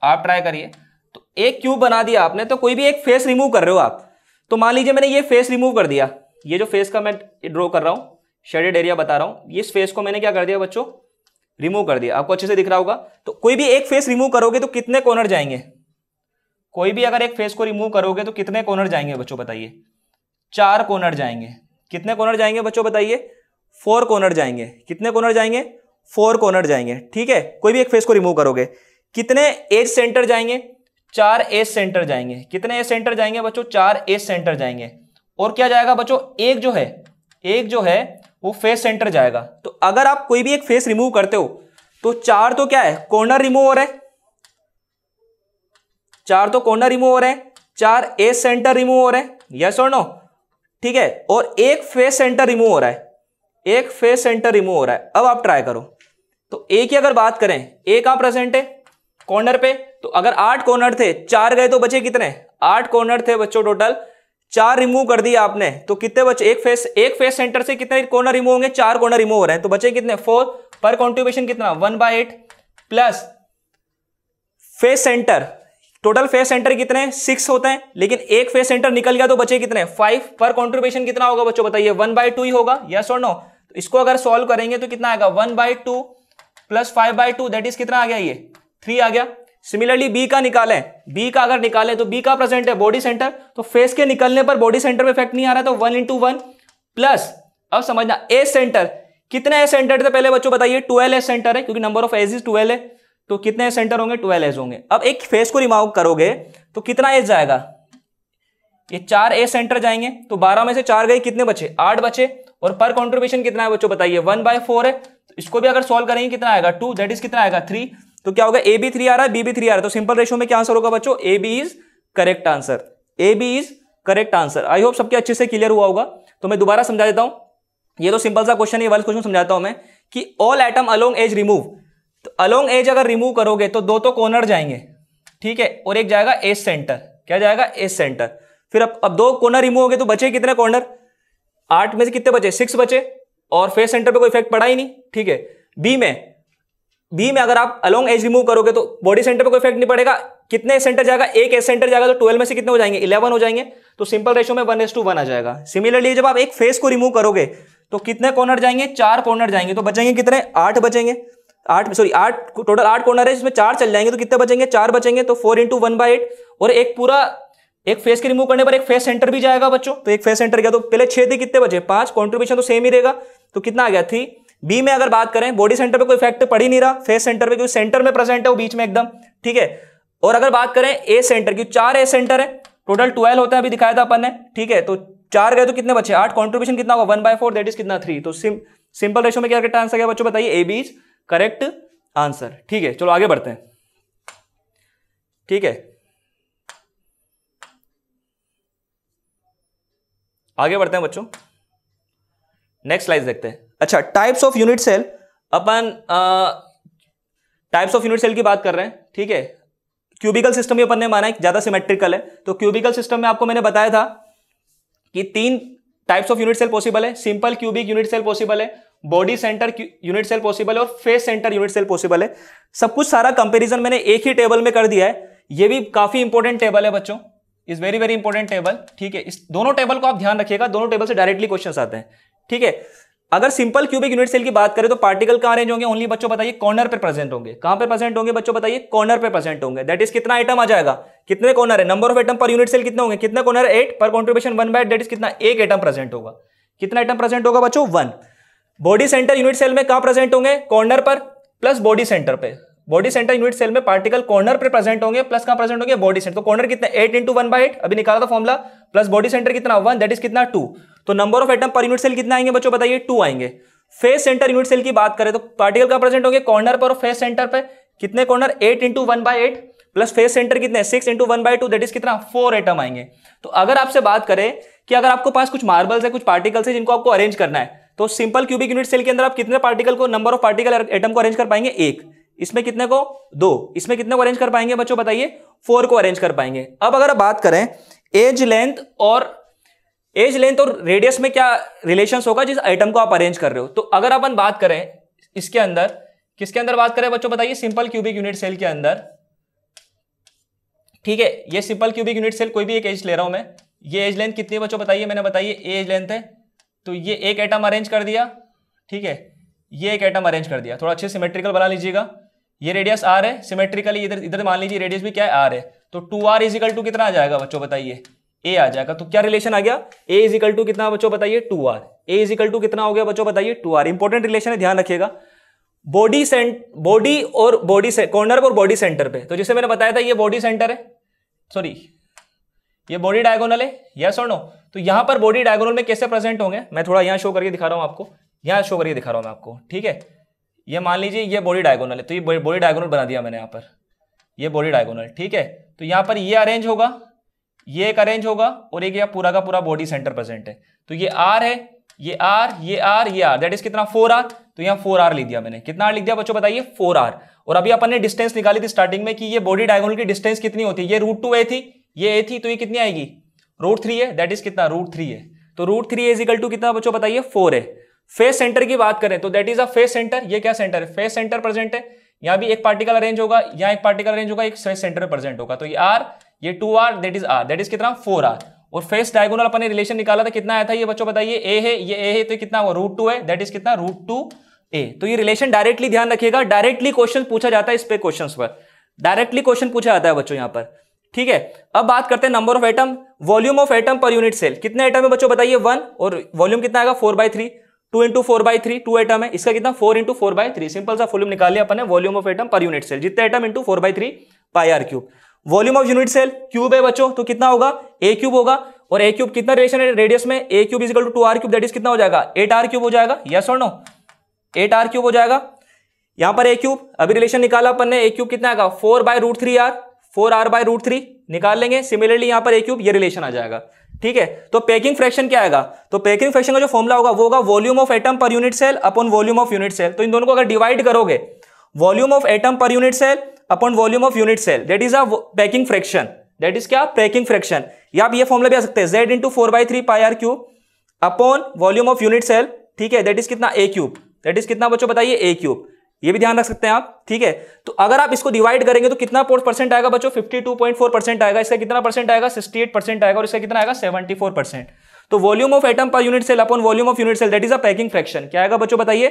आप ट्राई करिए। तो एक क्यूब बना दिया आपने, तो कोई भी एक फेस रिमूव कर रहे हो आप। तो मान लीजिए मैंने ये फेस रिमूव कर दिया, ये जो फेस का मैं ड्रॉ कर रहा हूं, शेडेड एरिया बता रहा हूं, इस फेस को मैंने क्या कर दिया बच्चों, रिमूव कर दिया। आपको अच्छे से दिख रहा होगा। तो कोई भी एक फेस रिमूव करोगे तो कितने कॉर्नर जाएंगे, कोई भी अगर एक फेस को रिमूव करोगे तो कितने कॉर्नर जाएंगे बच्चों बताइए, 4 कॉर्नर जाएंगे। कितने कॉर्नर जाएंगे बच्चों बताइए, 4 कॉर्नर जाएंगे। कितने कॉर्नर जाएंगे, 4 कॉर्नर जाएंगे, ठीक है। कोई भी एक फेस को रिमूव करोगे, कितने एज सेंटर जाएंगे, 4 एज सेंटर जाएंगे। कितने एज सेंटर जाएंगे बच्चों, 4 एज सेंटर जाएंगे। और क्या जाएगा बच्चों, एक जो है वो फेस सेंटर जाएगा। तो अगर आप कोई भी एक फेस रिमूव करते हो तो 4 तो क्या है, कॉर्नर रिमूव हो रहे हैं, 4 तो कॉर्नर रिमूव हो रहे हैं, 4 एज सेंटर रिमूव हो रहे हैं, यस और नो, ठीक है। और एक फेस सेंटर रिमूव हो रहा है, एक फेस सेंटर रिमूव हो रहा है। अब आप ट्राई करो। तो ए की अगर बात करें, ए कहां प्रेजेंट है, कॉर्नर पे। तो अगर 8 कॉर्नर थे, 4 गए तो बचे कितने, 8 कॉर्नर थे बच्चों टोटल, 4 रिमूव कर दिया आपने, तो कितने बचे, एक फेस सेंटर से कितने कॉर्नर रिमूव होंगे, 4 कॉर्नर रिमूव हो रहे हैं, तो बचे कितने 4। पर कॉन्ट्रीब्यूशन कितना 1/8 plus face centre, total face centre कितने 6 होते हैं, लेकिन एक फेस सेंटर निकल गया तो बचे कितने 5। पर कॉन्ट्रीब्यूशन कितना होगा बच्चों बताइए, 1/2 ही होगा, यस और नो। तो इसको अगर सॉल्व करेंगे तो कितना आएगा 1/2 प्लस 5/2 दैट इज कितना आ गया, ये 3 आ गया। सिमिलरली बी का निकालें, बी का अगर निकालें तो बी का प्रेजेंट है बॉडी सेंटर, तो फेस के निकलने पर बॉडी सेंटर पे इफेक्ट नहीं आ रहा, तो 1 × 1 प्लस, अब समझना एज सेंटर, कितने एज सेंटर थे पहले बच्चों बताइए, 12 एज सेंटर है, क्योंकि नंबर ऑफ एज 12 है, तो कितने एज सेंटर होंगे, 12 एज होंगे। अब एक फेस को रिमूव करोगे तो कितना एज जाएगा, ये 4 एज सेंटर जाएंगे, तो 12 में से 4 गए, कितने बचे 8 बचे। और पर कॉन्ट्रीब्यूशन कितना है बच्चों बताइए 1/4 है, तो इसको भी अगर सॉल्व करेंगे कितना आएगा 2, दैट इज कितना आएगा 3। तो क्या होगा, ए बी 3 आ रहा है, बी भी 3 आ रहा है, तो सिंपल रेशियो में क्या आंसर होगा बच्चों, A B is correct answer, A B is correct answer. I hope सबके अच्छे से क्लियर हुआ होगा। तो मैं दोबारा समझा देता हूं, ये तो सिंपल सा क्वेश्चन है, वाला क्वेश्चन समझाता हूं मैं कि all atom along edge remove. तो अलोंग एज अगर रिमूव करोगे तो 2 तो कॉर्नर जाएंगे, ठीक है, और एक जाएगा एज सेंटर, क्या जाएगा एज सेंटर। फिर अब 2 कॉर्नर रिमूव हो गए तो बचे कितने कॉर्नर, 8 में से कितने बचे 6 बचे, और फेस सेंटर पे कोई इफेक्ट पड़ा ही नहीं, ठीक है। बी में अगर आप अलोंग एज रिमूव करोगे तो बॉडी सेंटर पे कोई इफेक्ट नहीं पड़ेगा, कितने एज सेंटर जाएगा, एक एज सेंटर जाएगा, तो 12 में से कितने हो जाएंगे 11 हो जाएंगे, तो सिंपल रेशियो में 1:1 आ जाएगा। सिमिलरली जब आप एक फेस को रिमूव करोगे तो कितने कॉर्नर जाएंगे, 4 कॉर्नर जाएंगे, तो बचेंगे कितने 8 बचेंगे, 8 टोटल 8 कॉर्नर है, जिसमें 4 चल जाएंगे, तो कितने बचेंगे 4 बचेंगे, तो 4 × 1/8। और एक फेस के रिमूव करने पर एक फेस सेंटर भी जाएगा बच्चों, तो एक फेस सेंटर गया, तो पहले 6 थे, कितने बचे 5, कॉन्ट्रीब्यूशन तो सेम ही रहेगा, तो कितना आ गया 3। बी में अगर बात करें, बॉडी सेंटर पे कोई इफेक्ट पड़ ही नहीं रहा, फेस सेंटर पे, क्योंकि सेंटर में प्रेजेंट है वो बीच में एकदम, ठीक है। और अगर बात करें ए सेंटर की, 4 ए सेंटर है, टोटल 12 होता है, अभी दिखाया था अपन ने, ठीक है। तो 4 गए तो कितने बचे 8, कॉन्ट्रीब्यूशन कितना होगा 1/4 दैट इज कितना 3। तो सिंपल रेशियो में क्या करेक्ट आंसर गया बच्चों बताइए, A B is correct answer, ठीक है। चलो आगे बढ़ते हैं, ठीक है, आगे बढ़ते हैं बच्चों, नेक्स्ट स्लाइड देखते हैं। अच्छा, टाइप्स ऑफ यूनिट सेल, अपन टाइप्स ऑफ यूनिट सेल की बात कर रहे हैं, ठीक है। क्यूबिकल सिस्टम ही अपन ने माना है ज्यादा सिमेट्रिकल है, तो क्यूबिकल सिस्टम में आपको मैंने बताया था कि 3 types of unit cell possible है, simple cubic unit cell possible है, body centre unit cell possible है और face centre unit cell possible है। सब कुछ सारा कंपैरिजन मैंने एक ही टेबल में कर दिया है। ये भी काफी इंपॉर्टेंट टेबल है बच्चों, is very very important table, ठीक है। इस दोनों टेबल को आप ध्यान रखिएगा, दोनों टेबल से डायरेक्टली क्वेश्चंस आते हैं, ठीक है। अगर सिंपल क्यूबिक यूनिट सेल की बात करें तो पार्टिकल कहां अरेंज होंगे, ओनली बच्चों बताइए कॉर्नर पे प्रेजेंट होंगे। कहां पे प्रेजेंट होंगे बच्चों बताइए, कॉर्नर पे प्रेजेंट होंगे। दैट इज कितना आइटम आ जाएगा, कितने कॉर्नर है, number of atom per unit cell कितने होंगे, कितने कॉर्नर है 8 पर कंट्रीब्यूशन 1/8, दैट इज कितना, एक एटम प्रेजेंट होगा। कितना आइटम प्रेजेंट होगा बच्चों, 1। बॉडी सेंटर यूनिट सेल में कहां प्रेजेंट होंगे, कॉर्नर पर प्लस बॉडी सेंटर पे। बॉडी सेंटर यूनिट सेल में पार्टिकल कॉर्नर पे प्रेजेंट होंगे प्लस कहां प्रेजेंट होंगे, बॉडी सेंटर। तो कॉर्नर कितने, 8 × 1/8 अभी निकाला था फॉर्मूला, प्लस बॉडी सेंटर कितना 1, दैट इज कितना 2। तो number of atom per unit cell कितना आएंगे बच्चों बताइए, 2 आएंगे। फेस सेंटर यूनिट सेल की बात करें तो पार्टिकल कहां प्रेजेंट होंगे, कॉर्नर पर और फेस सेंटर पे। कितने कॉर्नर, 8 × 1/8 प्लस फेस सेंटर कितने, 6 × 1/2, दैट इज कितना 4 एटम आएंगे। तो अगर आपसे बात करें कि अगर आपको पास कुछ मार्बल्स है, कुछ पार्टिकल्स है जिनको आपको अरेंज करना है, तो सिंपल क्यूबिक यूनिट सेल के अंदर आप कितने पार्टिकल को, नंबर ऑफ पार्टिकल एटम को अरेंज कर पाएंगे, 1। इसमें कितने को, 2। इसमें कितने को अरेंज कर पाएंगे बच्चों बताइए, 4 को अरेंज कर पाएंगे। अब अगर बात करें एज लेंथ और रेडियस में क्या रिलेशन होगा जिस आइटम को आप अरेंज कर रहे हो, तो अगर अपन बात करें इसके अंदर, किसके अंदर बात करें बच्चों बताइए, सिंपल क्यूबिक यूनिट सेल के अंदर, ठीक है। ये सिंपल क्यूबिक यूनिट सेल, कोई भी एक एज ले रहा हूं मैं। ये एज लेंथ कितनी है बच्चों बताइए, मैंने बताइए एज लेंथ है, तो ये एक एटम अरेंज कर दिया, ठीक है। ये एक एटम अरेंज कर दिया, थोड़ा अच्छे सिमेट्रिकल बना लीजिएगा। ये रेडियस आर है, सिमेट्रिकली इधर मान लीजिए रेडियस भी क्या है, आर है। तो 2r = कितना आ जाएगा बच्चों बताइए, a आ जाएगा। तो क्या रिलेशन आ गया, a = कितना बच्चों बताइए, 2r। a = कितना हो गया बच्चों बताइए, 2r। इंपॉर्टेंट रिलेशन है, ध्यान रखिएगा। बॉडी और बॉडी से कॉर्नर और बॉडी सेंटर पे, तो जैसे मैंने बताया था ये बॉडी सेंटर है, सॉरी ये बॉडी डायगोनल है, यस और नो। तो यहां पर बॉडी डायगोनल में कैसे प्रेजेंट होंगे, मैं थोड़ा यहां शो करके दिखा रहा हूं आपको, यहां शो करके दिखा रहा हूं मैं आपको, ठीक है। ये मान लीजिए ये बॉडी डायगोनल है, तो ये बॉडी डायगोनल बना दिया मैंने यहां पर, ये बॉडी डायगोनल, ठीक है। तो यहां पर ये अरेंज होगा, ये एक अरेंज होगा, और एक यह पूरा का पूरा बॉडी सेंटर प्रेजेंट है। तो ये आर है, ये आर, ये आर, ये आर, दैट इज कितना 4r। तो यहाँ 4r लिख दिया मैंने, कितना r लिख दिया बच्चों बताइए, 4r। और अभी अपन ने डिस्टेंस निकाली थी स्टार्टिंग में कि ये बॉडी डायगोनल की डिस्टेंस कितनी होती है, ये √2a थी, ये a थी, तो ये कितनी आएगी, √3 है, दैट इज कितना √3 है। तो √3a = कितना बच्चों बताइए, 4 है। फेस सेंटर की बात करें तो that is a face centre, ये क्या सेंटर है, फेस सेंटर प्रेजेंट है। यहां भी एक पार्टिकल अरेंज होगा, यहां एक पार्टिकल अरेंज होगा, एक फेस सेंटर पे प्रेजेंट होगा। तो ये r, ये 2r, that is r, that is कितना 4r। और फेस डायगोनल अपन ने रिलेशन निकाला था, कितना आया था ये बच्चों बताइए, a है, ये a है, तो कितना हुआ √2 है, दैट इज कितना √2a। तो ये रिलेशन डायरेक्टली ध्यान रखिएगा, डायरेक्टली क्वेश्चन पूछा जाता है इस पे, क्वेश्चंस पर डायरेक्टली क्वेश्चन पूछा जाता है बच्चों यहां पर, ठीक है। अब बात करते हैं number of atom, volume of atom per unit cell. कितने एटम है बच्चों बताइए, 1, और वॉल्यूम कितना आएगा 4/3, 2 × 4/3, 2 एटम है, इसका कितना 4 × 4/3। सिंपल सा वॉल्यूम निकाल लिया अपन ने, volume of atom per unit cell, जितने atom into 4/3 πr3। Volume of unit cell cube है बच्चों, तो कितना होगा, a³ होगा, और a³ कितना रिलेशन है रेडियस में, a³ = 2r³, दैट इज कितना हो जाएगा, 8r³ हो जाएगा, यस और नो, 8r³ हो जाएगा। यहां पर a³ अभी रिलेशन निकाला अपन ने, a³ कितना आएगा 4/√3r, 4r/√3 निकाल लेंगे। सिमिलरली यहां पर a³ ये रिलेशन आ जाएगा, ठीक है। तो पैकिंग फ्रैक्शन क्या आएगा, तो पैकिंग फ्रैक्शन का जो फॉर्मूला होगा वो होगा volume of atom per unit cell upon volume of unit cell. तो इन दोनों को अगर डिवाइड करोगे, volume of atom per unit cell upon volume of unit cell, that is a packing fraction, that is क्या, पैकिंग फ्रैक्शन। या आप ये फॉर्मूला भी आ सकते हैं, z × 4/3 πr³ upon volume of unit cell, ठीक है, दैट इज कितना a³, दैट इज कितना बच्चों बताइए a³। ये भी ध्यान रख सकते हैं आप, ठीक है। तो अगर आप इसको डिवाइड करेंगे तो कितना परसेंट आएगा बच्चों, 52.4% आएगा। इसका कितना परसेंट आएगा, 68% आएगा, और इसका कितना आएगा 74%। तो volume of atom per unit cell upon volume of unit cell, that is a packing fraction. क्या आएगा बच्चों बताइए,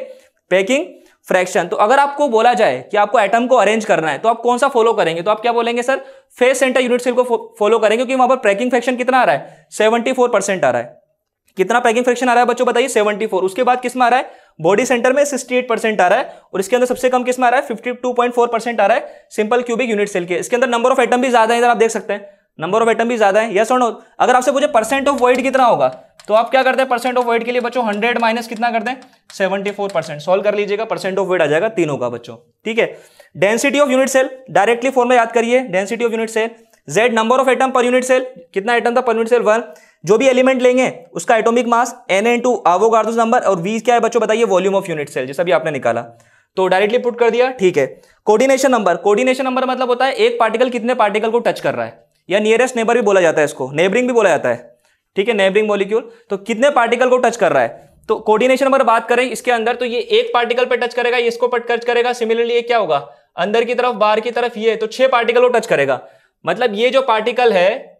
पैकिंग फ्रैक्शन। तो अगर आपको बोला जाए कि आपको एटम को अरेंज करना है तो आप कौन सा फॉलो करेंगे, तो आप क्या बोलेंगे, sir face centre unit cell को फॉलो करेंगे, क्योंकि वहां पर पैकिंग फ्रैक्शन कितना आ रहा है, 74% आ रहा है। कितना पैकिंग फ्रैक्शन आ रहा है बच्चों बताइए, 74। उसके बाद किस में आ रहा है, बॉडी सेंटर में 68% आ रहा है, और इसके अंदर सबसे कम किस में आ रहा है, 52.4% आ रहा है सिंपल क्यूबिक यूनिट सेल के। इसके अंदर नंबर ऑफ एटम भी ज्यादा है, इधर आप देख सकते हैं नंबर ऑफ एटम भी ज्यादा है, यस और नो। अगर आपसे पूछे परसेंट ऑफ वॉइड कितना होगा, तो आप क्या करते हैं, परसेंट ऑफ वॉइड के लिए बच्चों 100 माइनस कितना करते हैं, 74%। सॉल्व कर लीजिएगा, परसेंट ऑफ वॉइड आ जाएगा तीनों का बच्चों, ठीक है। Density of unit cell, directly formula याद करिए, density of unit cell, z number of atom per unit cell, कितना एटम था पर यूनिट सेल 1। जो भी एलिमेंट लेंगे उसका atomic mass Na × Avogadro's number, और v क्या है बच्चों बताइए, वॉल्यूम ऑफ यूनिट सेल, जैसा भी आपने निकाला तो डायरेक्टली पुट कर दिया, ठीक है। कोऑर्डिनेशन नंबर, कोऑर्डिनेशन नंबर मतलब होता है एक पार्टिकल कितने पार्टिकल को टच कर रहा है, या नियरेस्ट नेबर भी बोला जाता है इसको, नेबरिंग भी बोला जाता है, ठीक है, नेबरिंग मॉलिक्यूल। तो कितने पार्टिकल को टच कर रहा है, तो कोऑर्डिनेशन अगर बात करें इसके अंदर, तो ये एक पार्टिकल पे टच करेगा, ये इसको टच करेगा, सिमिलरली ये क्या होगा, अंदर की तरफ बाहर की तरफ ये, तो 6 पार्टिकल को टच करेगा। मतलब ये जो पार्टिकल है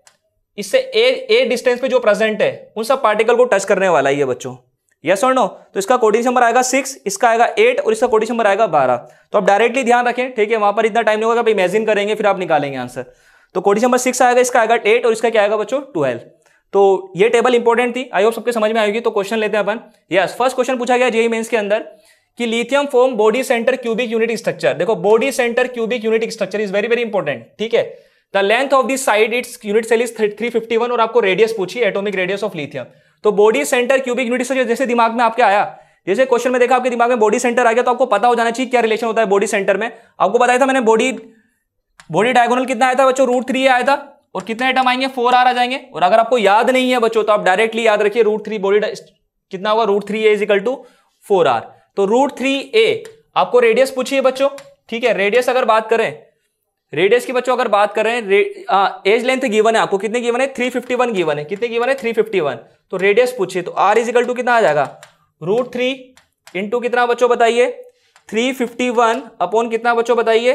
इससे ए डिस्टेंस पे जो प्रेजेंट है उन सब पार्टिकल को टच करने वाला है ये बच्चों, यस और नो। तो इसका कोऑर्डिनेशन नंबर आएगा 6, इसका आएगा 8 और इसका कोऑर्डिनेशन नंबर आएगा 12। तो आप डायरेक्टली ध्यान रखें, ठीक है, वहां पर इतना टाइम नहीं होगा, आप इमेजिन करेंगे फिर आप निकालेंगे आंसर। तो कोऑर्डिनेशन नंबर 6 आएगा, इसका आएगा 8 और इसका क्या आएगा बच्चों 12। तो ये टेबल इंपॉर्टेंट थी, आई होप सबके समझ में आएगी। तो क्वेश्चन लेते हैं अपन। यस, फर्स्ट क्वेश्चन पूछा गया जेईई मेंस के अंदर कि lithium form body center cubic unit structure. देखो body center cubic unit structure is very very important, ठीक है। The length of this side its unit cell is 351 और आपको रेडियस पूछी, एटॉमिक रेडियस ऑफ लिथियम। तो body center cubic unit structure जैसे दिमाग में आपके आया, जैसे क्वेश्चन में देखा आपके दिमाग में बॉडी सेंटर आ गया, तो आपको पता हो जाना चाहिए क्या रिलेशन होता है बॉडी सेंटर में। आपको बताया था मैंने बॉडी डायगोनल कितना आया था बच्चों, √3 आया था, और कितने आइटम आएंगे 4r आ जाएंगे। और अगर आपको याद नहीं है बच्चों तो आप डायरेक्टली याद रखिए √3 बॉडी कितना होगा, √3a is equal to 4r। तो √3a आपको रेडियस पूछिए बच्चों, ठीक है। रेडियस अगर बात करें, रेडियस की बच्चों अगर बात करें, एज लेंथ गिवन है आपको, कितने गिवन है 351 गिवन है, कितने गिवन है 351। तो रेडियस पूछिए, तो r इज इक्वल टू कितना आ जाएगा √3 इंटू कितना बच्चों बताइए 351 अपॉन कितना बच्चों बताइए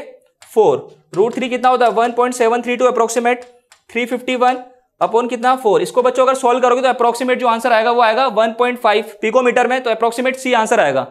4। √3 कितना होता है 1.732 अप्रोक्सीमेट, 351 अपॉन कितना 4। इसको बच्चों अगर सॉल्व करोगे तो अप्रोक्सीमेट जो आंसर आएगा वो आएगा 1.5 पिकोमीटर में, तो अप्रोक्सीमेट सी आंसर आएगा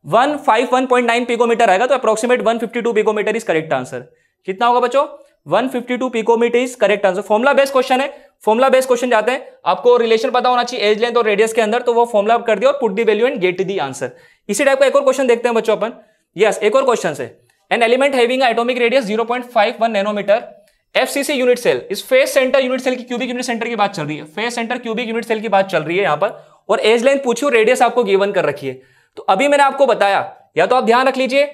151.9 पिकोमीटर आएगा। तो approximate 152 picometre is correct answer. कितना होगा बच्चों 152 picometre is correct answer. Formula based question है, फॉर्मुला बेस्ड क्वेश्चन जाते हैं, आपको रिलेशन पता होना चाहिए एज लेंथ और रेडियस के अंदर, तो वो फॉर्मुला कर दिया और put the value and get the answer. इसी टाइप का एक और क्वेश्चन देखते हैं बच्चों अपन। यस, एक और क्वेश्चन है, an element having atomic radius 0.51 nanometre FCC unit cell, इस फेस सेंटर यूनिट सेल की क्यूबिक यूनिट सेंटर की बात चल रही है, face centre cubic unit cell की बात चल रही है यहां पर, और एज लेंथ पूछी और रेडियस आपको गिवन कर रखी है। तो अभी मैंने आपको बताया, या तो आप ध्यान रख लीजिए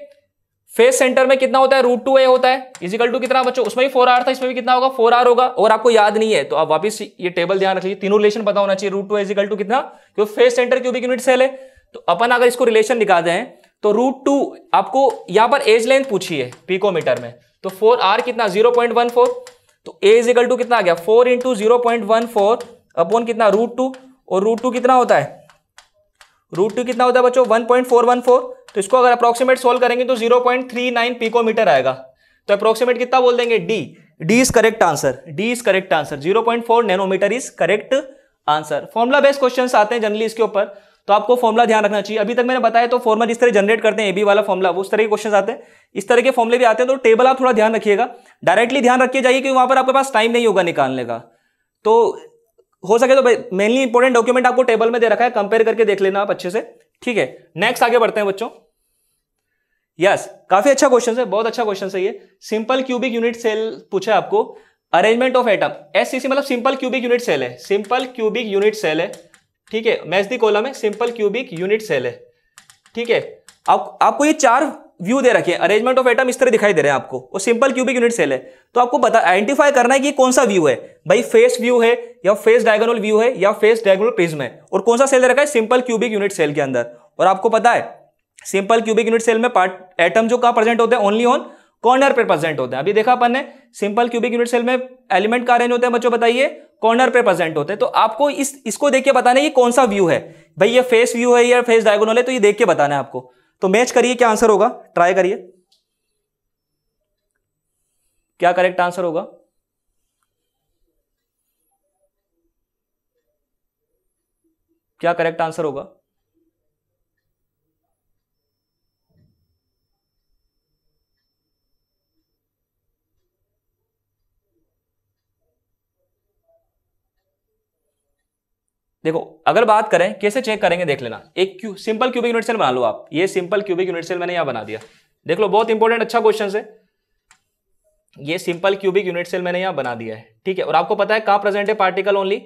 फेस सेंटर में कितना होता है √2a होता है, इज इक्वल टू कितना बच्चों, उसमें भी 4r था, इसमें भी कितना होगा 4r होगा। और आपको याद नहीं है तो आप वापस ये टेबल ध्यान रख लीजिए, तीनों रिलेशन पता होना चाहिए, √2a इज इक्वल टू कितना, क्योंकि face centre cubic unit cell है। तो अपन अगर इसको रिलेशन निकालते हैं तो √2 आपको यहां पर एज लेंथ पूछी है पिकोमीटर में, तो 4r कितना 0.14, तो a इज इक्वल टू कितना आ गया 4 इंटू 0.14 अपॉन कितना √2, और √2 कितना होता है, √2 कितना होता है बच्चों 1.414। तो इसको अगर अप्रोक्सीमेट सोल्व करेंगे तो 0.39 पिकोमीटर आएगा। तो अप्रोक्सीमेट कितना बोल देंगे D is correct answer, D is correct answer, 0.4 nanometre is correct answer. Formula based questions आते हैं जनरली इसके ऊपर, तो आपको फॉर्मुला ध्यान रखना चाहिए। अभी तक मैंने बताया तो फॉर्मुला जिस तरह जनरेट करते हैं एबी वाला फॉर्मुला, वो उस तरह के क्वेश्चन आते हैं, इस तरह के फॉर्मुले भी आते हैं। तो टेबल आप थोड़ा ध्यान रखिएगा, डायरेक्टली ध्यान रखिए जाइए क्योंकि वहां पर आपके पास टाइम नहीं होगा निकालने का। तो हो सके तो मेनली इंपॉर्टेंट डॉक्यूमेंट आपको टेबल में दे रखा है, कंपेयर करके देख लेना आप अच्छे से, ठीक है। नेक्स्ट आगे बढ़ते हैं बच्चों। यस, काफी अच्छा क्वेश्चन है, बहुत अच्छा क्वेश्चन है ये। सिंपल क्यूबिक यूनिट सेल पूछा है आपको, अरेंजमेंट ऑफ एटम, SCC मतलब सिंपल क्यूबिक यूनिट सेल है, सिंपल क्यूबिक यूनिट सेल है, ठीक है। मैच दी कॉलम है, सिंपल क्यूबिक यूनिट सेल है, ठीक है। आपको ये 4 व्यू दे रखे हैं, अरेंजमेंट ऑफ एटम इस तरह दिखाई दे रहे हैं आपको, और सिंपल क्यूबिक यूनिट सेल है। तो आपको आइडेंटिफाई करना है कि कौन सा व्यू है भाई, फेस व्यू है या फेस डायगोनल व्यू है या फेस डायगोनल प्रिज्म है, और कौन सा सेल दे रखा है सिंपल क्यूबिक यूनिट सेल के अंदर। और आपको पता है सिंपल क्यूबिक यूनिट सेल में पार्ट एटम जो कहां प्रेजेंट होते हैं, ओनली ऑन कॉर्नर पे प्रेजेंट होते हैं। अभी देखा अपन ने सिंपल क्यूबिक यूनिट सेल में एलिमेंट कहां अरेंज होते हैं बच्चों बताइए, कॉर्नर पे प्रेजेंट होते हैं। तो आपको इसको देख के बताना है कि कौन सा व्यू है भाई, ये फेस व्यू है या फेस डायगोनल है, तो ये देख के बताना है आपको। तो मैच करिए क्या आंसर होगा, ट्राई करिए क्या करेक्ट आंसर होगा। क्या करेक्ट आंसर होगा, देखो अगर बात करें कैसे चेक करेंगे देख लेना। एक सिंपल क्यूबिक यूनिट सेल बना लो आप, ये सिंपल क्यूबिक यूनिट सेल मैंने यहां बना दिया, देख लो बहुत इंपॉर्टेंट अच्छा क्वेश्चन है। ये सिंपल क्यूबिक यूनिट सेल मैंने यहां बना दिया है, ठीक है। और आपको पता है कहां प्रेजेंट है पार्टिकल, ओनली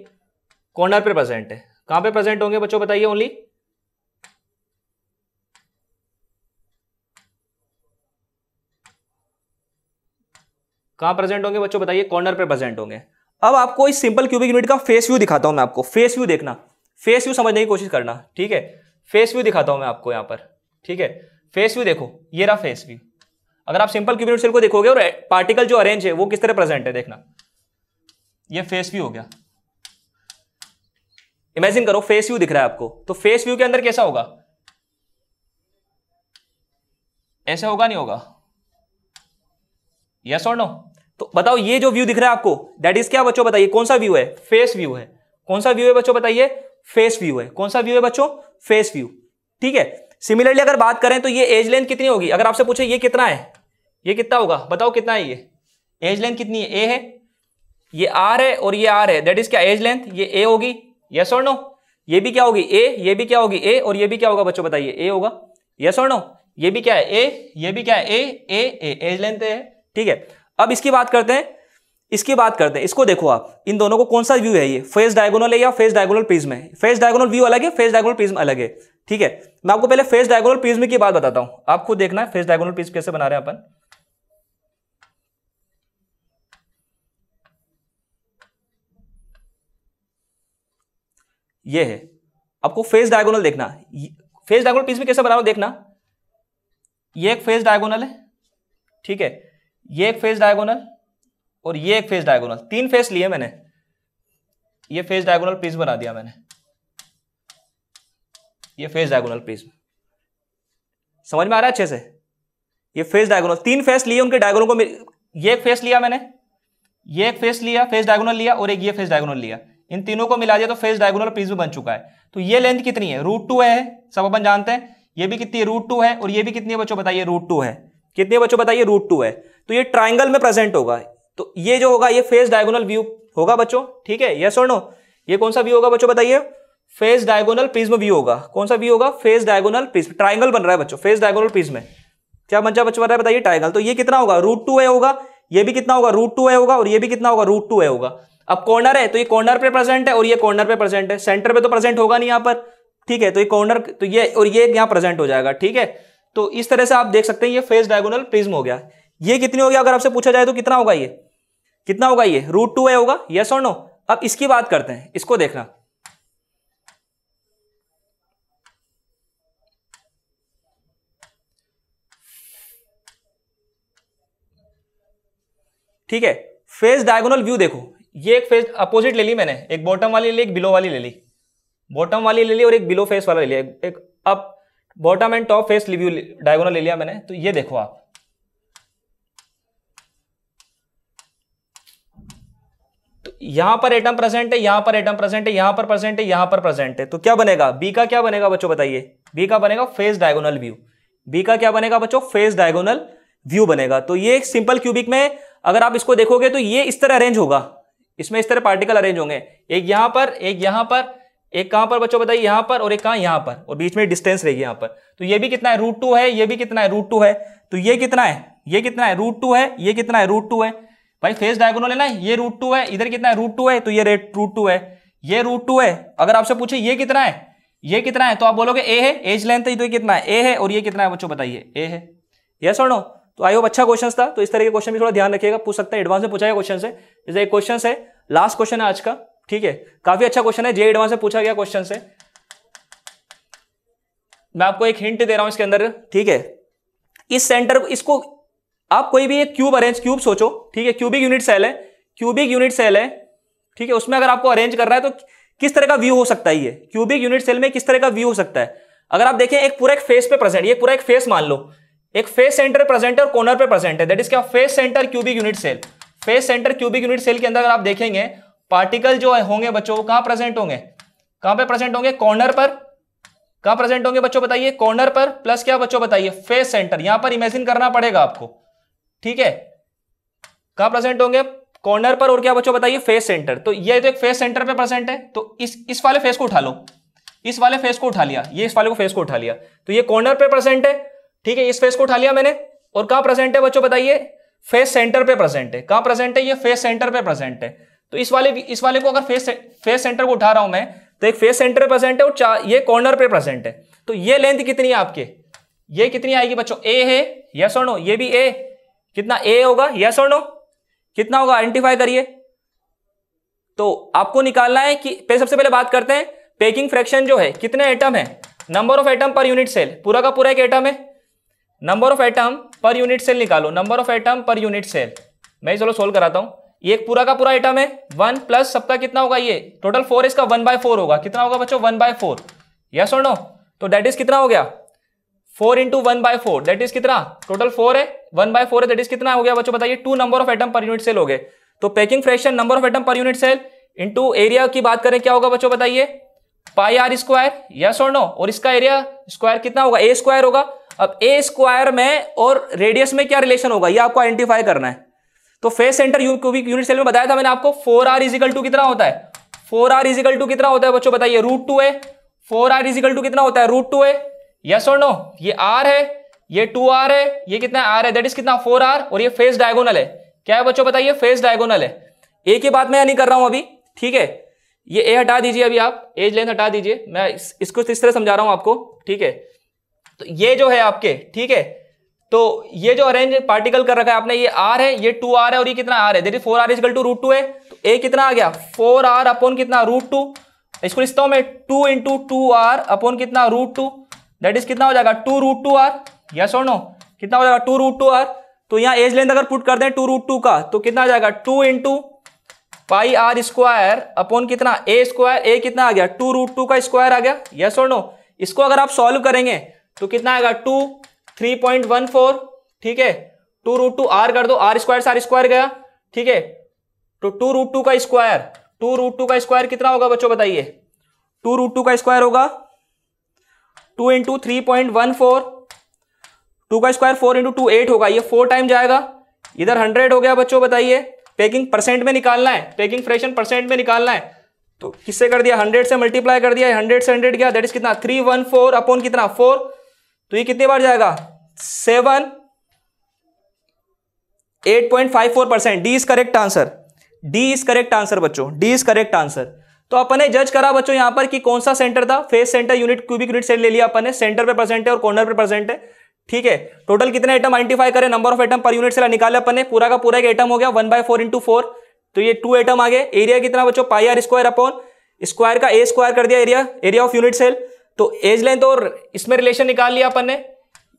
कॉर्नर पे प्रेजेंट है। कहां पे प्रेजेंट होंगे बच्चों बताइए, ओनली कहां प्रेजेंट होंगे बच्चों बताइए, कॉर्नर पे प्रेजेंट होंगे। अब आपको इस सिंपल क्यूबिक यूनिट का फेस व्यू दिखाता हूं मैं आपको, फेस व्यू देखना, फेस व्यू समझने की कोशिश करना, ठीक है। फेस व्यू दिखाता हूं मैं आपको यहां पर, ठीक है। फेस व्यू देखो, ये रहा फेस व्यू। अगर आप सिंपल क्यूबिक यूनिट सेल को देखोगे और पार्टिकल जो अरेंज है वो किस तरह प्रेजेंट है देखना, ये फेस व्यू हो गया। इमेजिन करो फेस व्यू दिख रहा है आपको, तो फेस व्यू के अंदर कैसा होगा, ऐसे होगा नहीं होगा, यस और नो? तो बताओ ये जो व्यू दिख रहा है आपको दैट इज क्या बच्चों बताइए, कौन सा व्यू है, फेस व्यू है। कौन सा व्यू है बच्चों बताइए, फेस व्यू है। कौन सा व्यू है बच्चों, फेस व्यू। ठीक है, सिमिलरली अगर बात करें तो ये एज लेंथ कितनी होगी, अगर आपसे पूछे ये कितना है, ये कितना होगा, बताओ कितना है, ये एज लेंथ कितनी है, ए है, ये आर है और ये आर है, दैट इज क्या एज लेंथ, ये ए होगी, यस और नो? ये भी क्या होगी ए, ये भी क्या होगी ए, और ये भी क्या होगा बच्चों बताइए, ए होगा, यस और नो? ये भी क्या है ए, ये भी क्या है ए, एज लेंथ है। ठीक है, अब इसकी बात करते हैं, इसको देखो आप, इन दोनों को कौन सा व्यू है, ये फेस डायगोनल है या फेस डायगोनल प्रिज्म है? फेस डायगोनल व्यू अलग है, फेस डायगोनल प्रिज्म अलग है। ठीक है, मैं आपको पहले फेस डायगोनल प्रिज्म की बात बताता हूं, आप खुद देखना है फेस डायगोनल प्रिज्म कैसे बना रहे हैं अपन। ये है, आपको फेस डायगोनल देखना, फेस डायगोनल प्रिज्म कैसे बना रहा हूं देखना, ये एक फेस डायगोनल है, ठीक है, ये एक फेस डायगोनल और ये एक फेस डायगोनल, तीन फेस लिए मैंने, ये फेस डायगोनल प्रिज्म बना दिया मैंने, ये फेस डायगोनल प्रिज्म, समझ में आ रहा है अच्छे से? ये फेस डायगोनल, तीन फेस लिए, उनके डायगोनल को ये एक फेस लिया मैंने, ये एक फेस लिया, फेस डायगोनल लिया, और एक ये फेस डायगोनल लिया, इन तीनों को मिला दिया तो फेस डायगोनल प्रिज्म बन चुका है। तो ये लेंथ कितनी है, √2 है, सब अपन जानते हैं। ये भी कितनी है, √2 है, और ये भी कितनी है बच्चों बताइए, √2 है। कितनी है बच्चों बताइए, √2 है। तो ये ट्राइंगल में प्रेजेंट होगा, तो ये जो होगा ये फेस डायगोनल व्यू होगा बच्चों, ठीक है, यस और नो? ये कौन सा व्यू होगा बच्चों बताइए, फेस डायगोनल प्रिज्म व्यू होगा। कौन सा व्यू होगा, फेस डायगोनल प्रिज्म, ट्राइंगल बन रहा है बच्चों, फेस डायगोनल प्रिज्म में क्या बच्चा बन रहा है बताइए, ट्राइंगल। तो ये कितना होगा, √2 होगा, ये भी कितना होगा, √2 होगा, और ये भी कितना होगा, √2 होगा। अब कॉर्नर है तो ये कॉर्नर पे प्रेजेंट है और ये कॉर्नर पे प्रेजेंट है, सेंटर पे तो प्रेजेंट होगा नहीं यहां पर, ठीक है, तो ये कॉर्नर, तो ये और ये यहां प्रेजेंट हो जाएगा, ठीक है। तो इस तरह से आप देख सकते हैं ये फेस डायगोनल प्रिज्म हो गया। ये कितनी हो गया अगर आपसे पूछा जाए तो कितना होगा, ये कितना होगा, ये √2 होगा, यस और नो? अब इसकी बात करते हैं, इसको देखना, ठीक है। फेस डायगोनल व्यू देखो, ये एक फेस अपोजिट ले ली मैंने, एक बॉटम वाली ले ली, एक बिलो वाली ले ली, बॉटम वाली ले ली और एक बिलो फेस वाला ले लिया, एक up bottom and top face view diagonal ले लिया मैंने। तो ये देखो आप, तो यहां पर एटम प्रेजेंट है, यहां पर एटम प्रेजेंट है, यहां पर प्रेजेंट है, यहां पर प्रेजेंट है, तो क्या बनेगा, बी का क्या बनेगा बच्चों बताइए, बी का बनेगा फेस डायगोनल व्यू। बी का क्या बनेगा बच्चों, फेस डायगोनल व्यू बनेगा। तो ये एक सिंपल क्यूबिक में अगर आप इसको देखोगे तो ये इस तरह अरेंज होगा, इसमें इस तरह पार्टिकल अरेंज होंगे, एक यहां पर, एक यहां पर, एक कहां पर बच्चों बताइए, यहां पर, और एक कहां, यहां पर, और बीच में डिस्टेंस रहेगी यहां पर। तो ये भी कितना है, √2 है, ये भी कितना है, √2 है। तो ये कितना है, ये कितना है, √2 है, ये कितना है, √2 है। भाई फेस डायगोनल है ना, ये √2 है, इधर कितना है, √2 है, तो ये रेट √2 है, ये √2 है। अगर आपसे पूछे ये कितना है, ये कितना है, तो आप बोलोगे ए है, एज लेंथ है, तो ये कितना है, ए है, और ये कितना है बच्चों बताइए, ए है, यस और नो? तो आई होप अच्छा क्वेश्चन था। तो इस तरह के क्वेश्चन भी थोड़ा ध्यान रखिएगा, पूछ सकते हैं, एडवांस में पूछा गया क्वेश्चन से। जैसे एक क्वेश्चन है, लास्ट क्वेश्चन है आज का, ठीक है, काफी अच्छा क्वेश्चन है, जे एडवांस से पूछा गया क्वेश्चन से। मैं आपको एक हिंट दे रहा हूं इसके अंदर, ठीक है, इस सेंटर, इसको आप कोई भी एक क्यूब सोचो, ठीक है, क्यूबिक यूनिट सेल है, क्यूबिक यूनिट सेल है, ठीक है, उसमें अगर आपको अरेंज करना है तो किस तरह का व्यू हो सकता है, ये क्यूबिक यूनिट सेल में किस तरह का व्यू हो सकता है। अगर आप देखें एक पूरा एक फेस पे प्रेजेंट, ये पूरा एक फेस मान लो, एक फेस सेंटर प्रेजेंट है और कॉर्नर पे प्रेजेंट है, दैट इज क्या, face centre cubic unit cell. Face centre cubic unit cell के अंदर अगर आप देखेंगे पार्टिकल जो होंगे बच्चों, वो कहां प्रेजेंट होंगे, कहां पे प्रेजेंट होंगे, कॉर्नर पर। कहां प्रेजेंट होंगे बच्चों बताइए, कॉर्नर पर, प्लस क्या बच्चों बताइए, फेस सेंटर। यहां पर इमेजिन करना पड़ेगा आपको, ठीक है, कहां प्रेजेंट होंगे, कॉर्नर पर, और क्या बच्चों बताइए, फेस सेंटर। तो ये तो एक फेस सेंटर पे प्रेजेंट है, तो इस वाले फेस को उठा लो, इस वाले फेस को उठा लिया, ये इस वाले को फेस को उठा लिया, तो ये कॉर्नर पे प्रेजेंट है, ठीक है, इस फेस को उठा लिया मैंने। और कहां प्रेजेंट है बच्चों बताइए, फेस सेंटर पे प्रेजेंट है। कहां प्रेजेंट है, ये फेस सेंटर पे प्रेजेंट है। तो इस वाले को अगर फेस सेंटर को उठा रहा हूं मैं, तो एक फेस सेंटर पे प्रेजेंट है और ये कॉर्नर पे प्रेजेंट है। तो ये लेंथ कितनी है आपके, ये कितनी आएगी बच्चों, ए है, यस और नो? ये भी ए, कितना ए होगा, यस और नो? कितना होगा, आइडेंटिफाई करिए। तो आपको निकालना है कि सबसे पहले बात करते हैं पैकिंग फ्रैक्शन जो है, कितने एटम है, number of atom per unit cell, पूरा का पूरा एक एटम है, number of atom per unit cell निकालो, number of atom per unit cell. मैं चलो सोल्व कराता हूं। ये एक पूरा का पूरा एटम है, 1 प्लस सबका कितना होगा, ये टोटल 4 इसका 1/4 होगा। कितना होगा बच्चों, 1/4, यस और नो। तो दैट इज कितना हो गया, 4 इंटू 1/4 दैट इज कितना, टोटल 4 है, 1/4 है, दैट इज कितना हो गया बच्चों बताइए, 2 number of atom per unit cell हो गए। तो packing fraction number of atom per unit cell into area की बात करें क्या होगा बच्चों बताइए, पाई आर स्क्वायर, यस और नो। और इसका एरिया स्क्वायर कितना होगा, ए स्क्वायर होगा। अब ए स्क्वायर में और रेडियस में क्या रिलेशन होगा, ये आपको आइडेंटिफाई करना है। तो face centre cubic unit cell में बताया था मैंने आपको, 4r इजिकल टू कितना होता है, 4r इजिकल टू कितना होता है बच्चों बताइए, √2 है। 4r इजिकल टू कितना होता है, √2 है, यस और नो। ये r है, ये 2r है, ये कितना r है, दैट इज कितना 4r। और ये फेस डायगोनल है, क्या है बच्चों बताइए, फेस डायगोनल है। ए की बात मैं नहीं कर रहा हूं अभी, ठीक है। ये ए हटा दीजिए, अभी आप एज लेंथ हटा दीजिए, मैं इसको इस तरह समझा रहा हूं आपको, ठीक है। तो ये जो है आपके, ठीक है, तो ये जो अरेंज पार्टिकल कर रखा है आपने, ये r है, ये 2r है, और ये कितना r है, that is 4r equal to √2 है। तो a कितना आ गया, 4r अपॉन कितना, √2। इसको लिखता हूं मैं 2 इंटू 2r अपॉन कितना, √2, दैट इज कितना हो जाएगा, 2√2r, यस और नो। कितना हो जाएगा, 2√2r। तो यहां एज लेंथ अगर पुट कर दें 2√2 का, तो कितना आ जाएगा, 2 into pi r square upon कितना, ए स्क्वायर, ए कितना आ गया, 2√2 का स्क्वायर आ गया, यस और नो। इसको अगर आप सॉल्व करेंगे तो कितना आएगा, 3.14, ठीक है। 2√2 आर कर दो, आर स्क्वायर गया, ठीक है। तो 2√2 का स्क्वायर, 2√2 का स्क्वायर कितना होगा बच्चों बताइए, 2√2 का स्क्वायर होगा 2 इंटू 3.14, 2 का स्क्वायर 4 इंटू 2 8 होगा, ये 4 टाइम जाएगा, इधर 100 हो गया बच्चों बताइए। पैकिंग परसेंट में निकालना है, पैकिंग फ्रैक्शन परसेंट में निकालना है, तो किससे कर दिया, 100 से मल्टीप्लाई कर दिया, 100 से 100 गया, दैट इज कितना 314 अपॉन कितना 4। तो ये कितने बार जाएगा, 7, 8.54%। D is correct answer, D is correct answer बच्चों, डी इज करेक्ट आंसर। तो अपन ने जज करा बच्चों यहां पर कि कौन सा सेंटर था, face centre unit cubic unit cell ले लिया अपन ने, सेंटर पे प्रेजेंट है और कॉर्नर पे प्रेजेंट है, ठीक है। टोटल कितने एटम आइडेंटिफाई करें, number of atom per unit cell निकाले अपन ने, पूरा का पूरा एक एटम हो गया 1/4 इंटू 4, तो ये 2 एटम आ गए। एरिया कितना बच्चों, पाई आर स्क्वायर अपॉन स्क्वायर का ए स्क्वायर कर दिया, एरिया ऑफ यूनिट सेल। तो एज लेंथ और इसमें रिलेशन निकाल लिया अपन ने,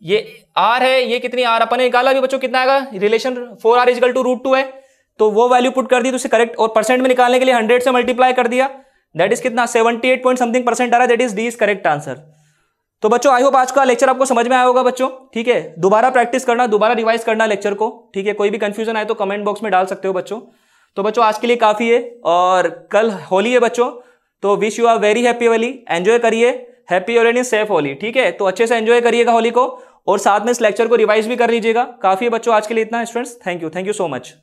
ये आर है, ये कितनी आर अपन ने निकाला अभी बच्चों, कितना आएगा रिलेशन, 4r इक्वल टू √2 है, तो वो वैल्यू पुट कर दी, तो उसे करेक्ट, और परसेंट में निकालने के लिए 100 से मल्टीप्लाई कर दिया, दैट इज कितना 78 पॉइंट समथिंग परसेंट आ रहा है, that is D is correct answer. तो बच्चों आई होप आज का लेक्चर आपको समझ में आया होगा बच्चों, ठीक है। दोबारा प्रैक्टिस करना, दोबारा रिवाइज करना लेक्चर को, ठीक है। कोई भी कंफ्यूजन आए तो कमेंट बॉक्स में डाल सकते हो बच्चों। तो बच्चों आज के लिए काफी है, और कल होली है बच्चों, तो wish you are very happy Holi, enjoy करिए, हैप्पी होली, सेफ होली, ठीक है। तो अच्छे से एंजॉय करिएगा होली को, और साथ में इस लेक्चर को रिवाइज भी कर लीजिएगा। काफी है बच्चों आज के लिए इतना students, thank you so much.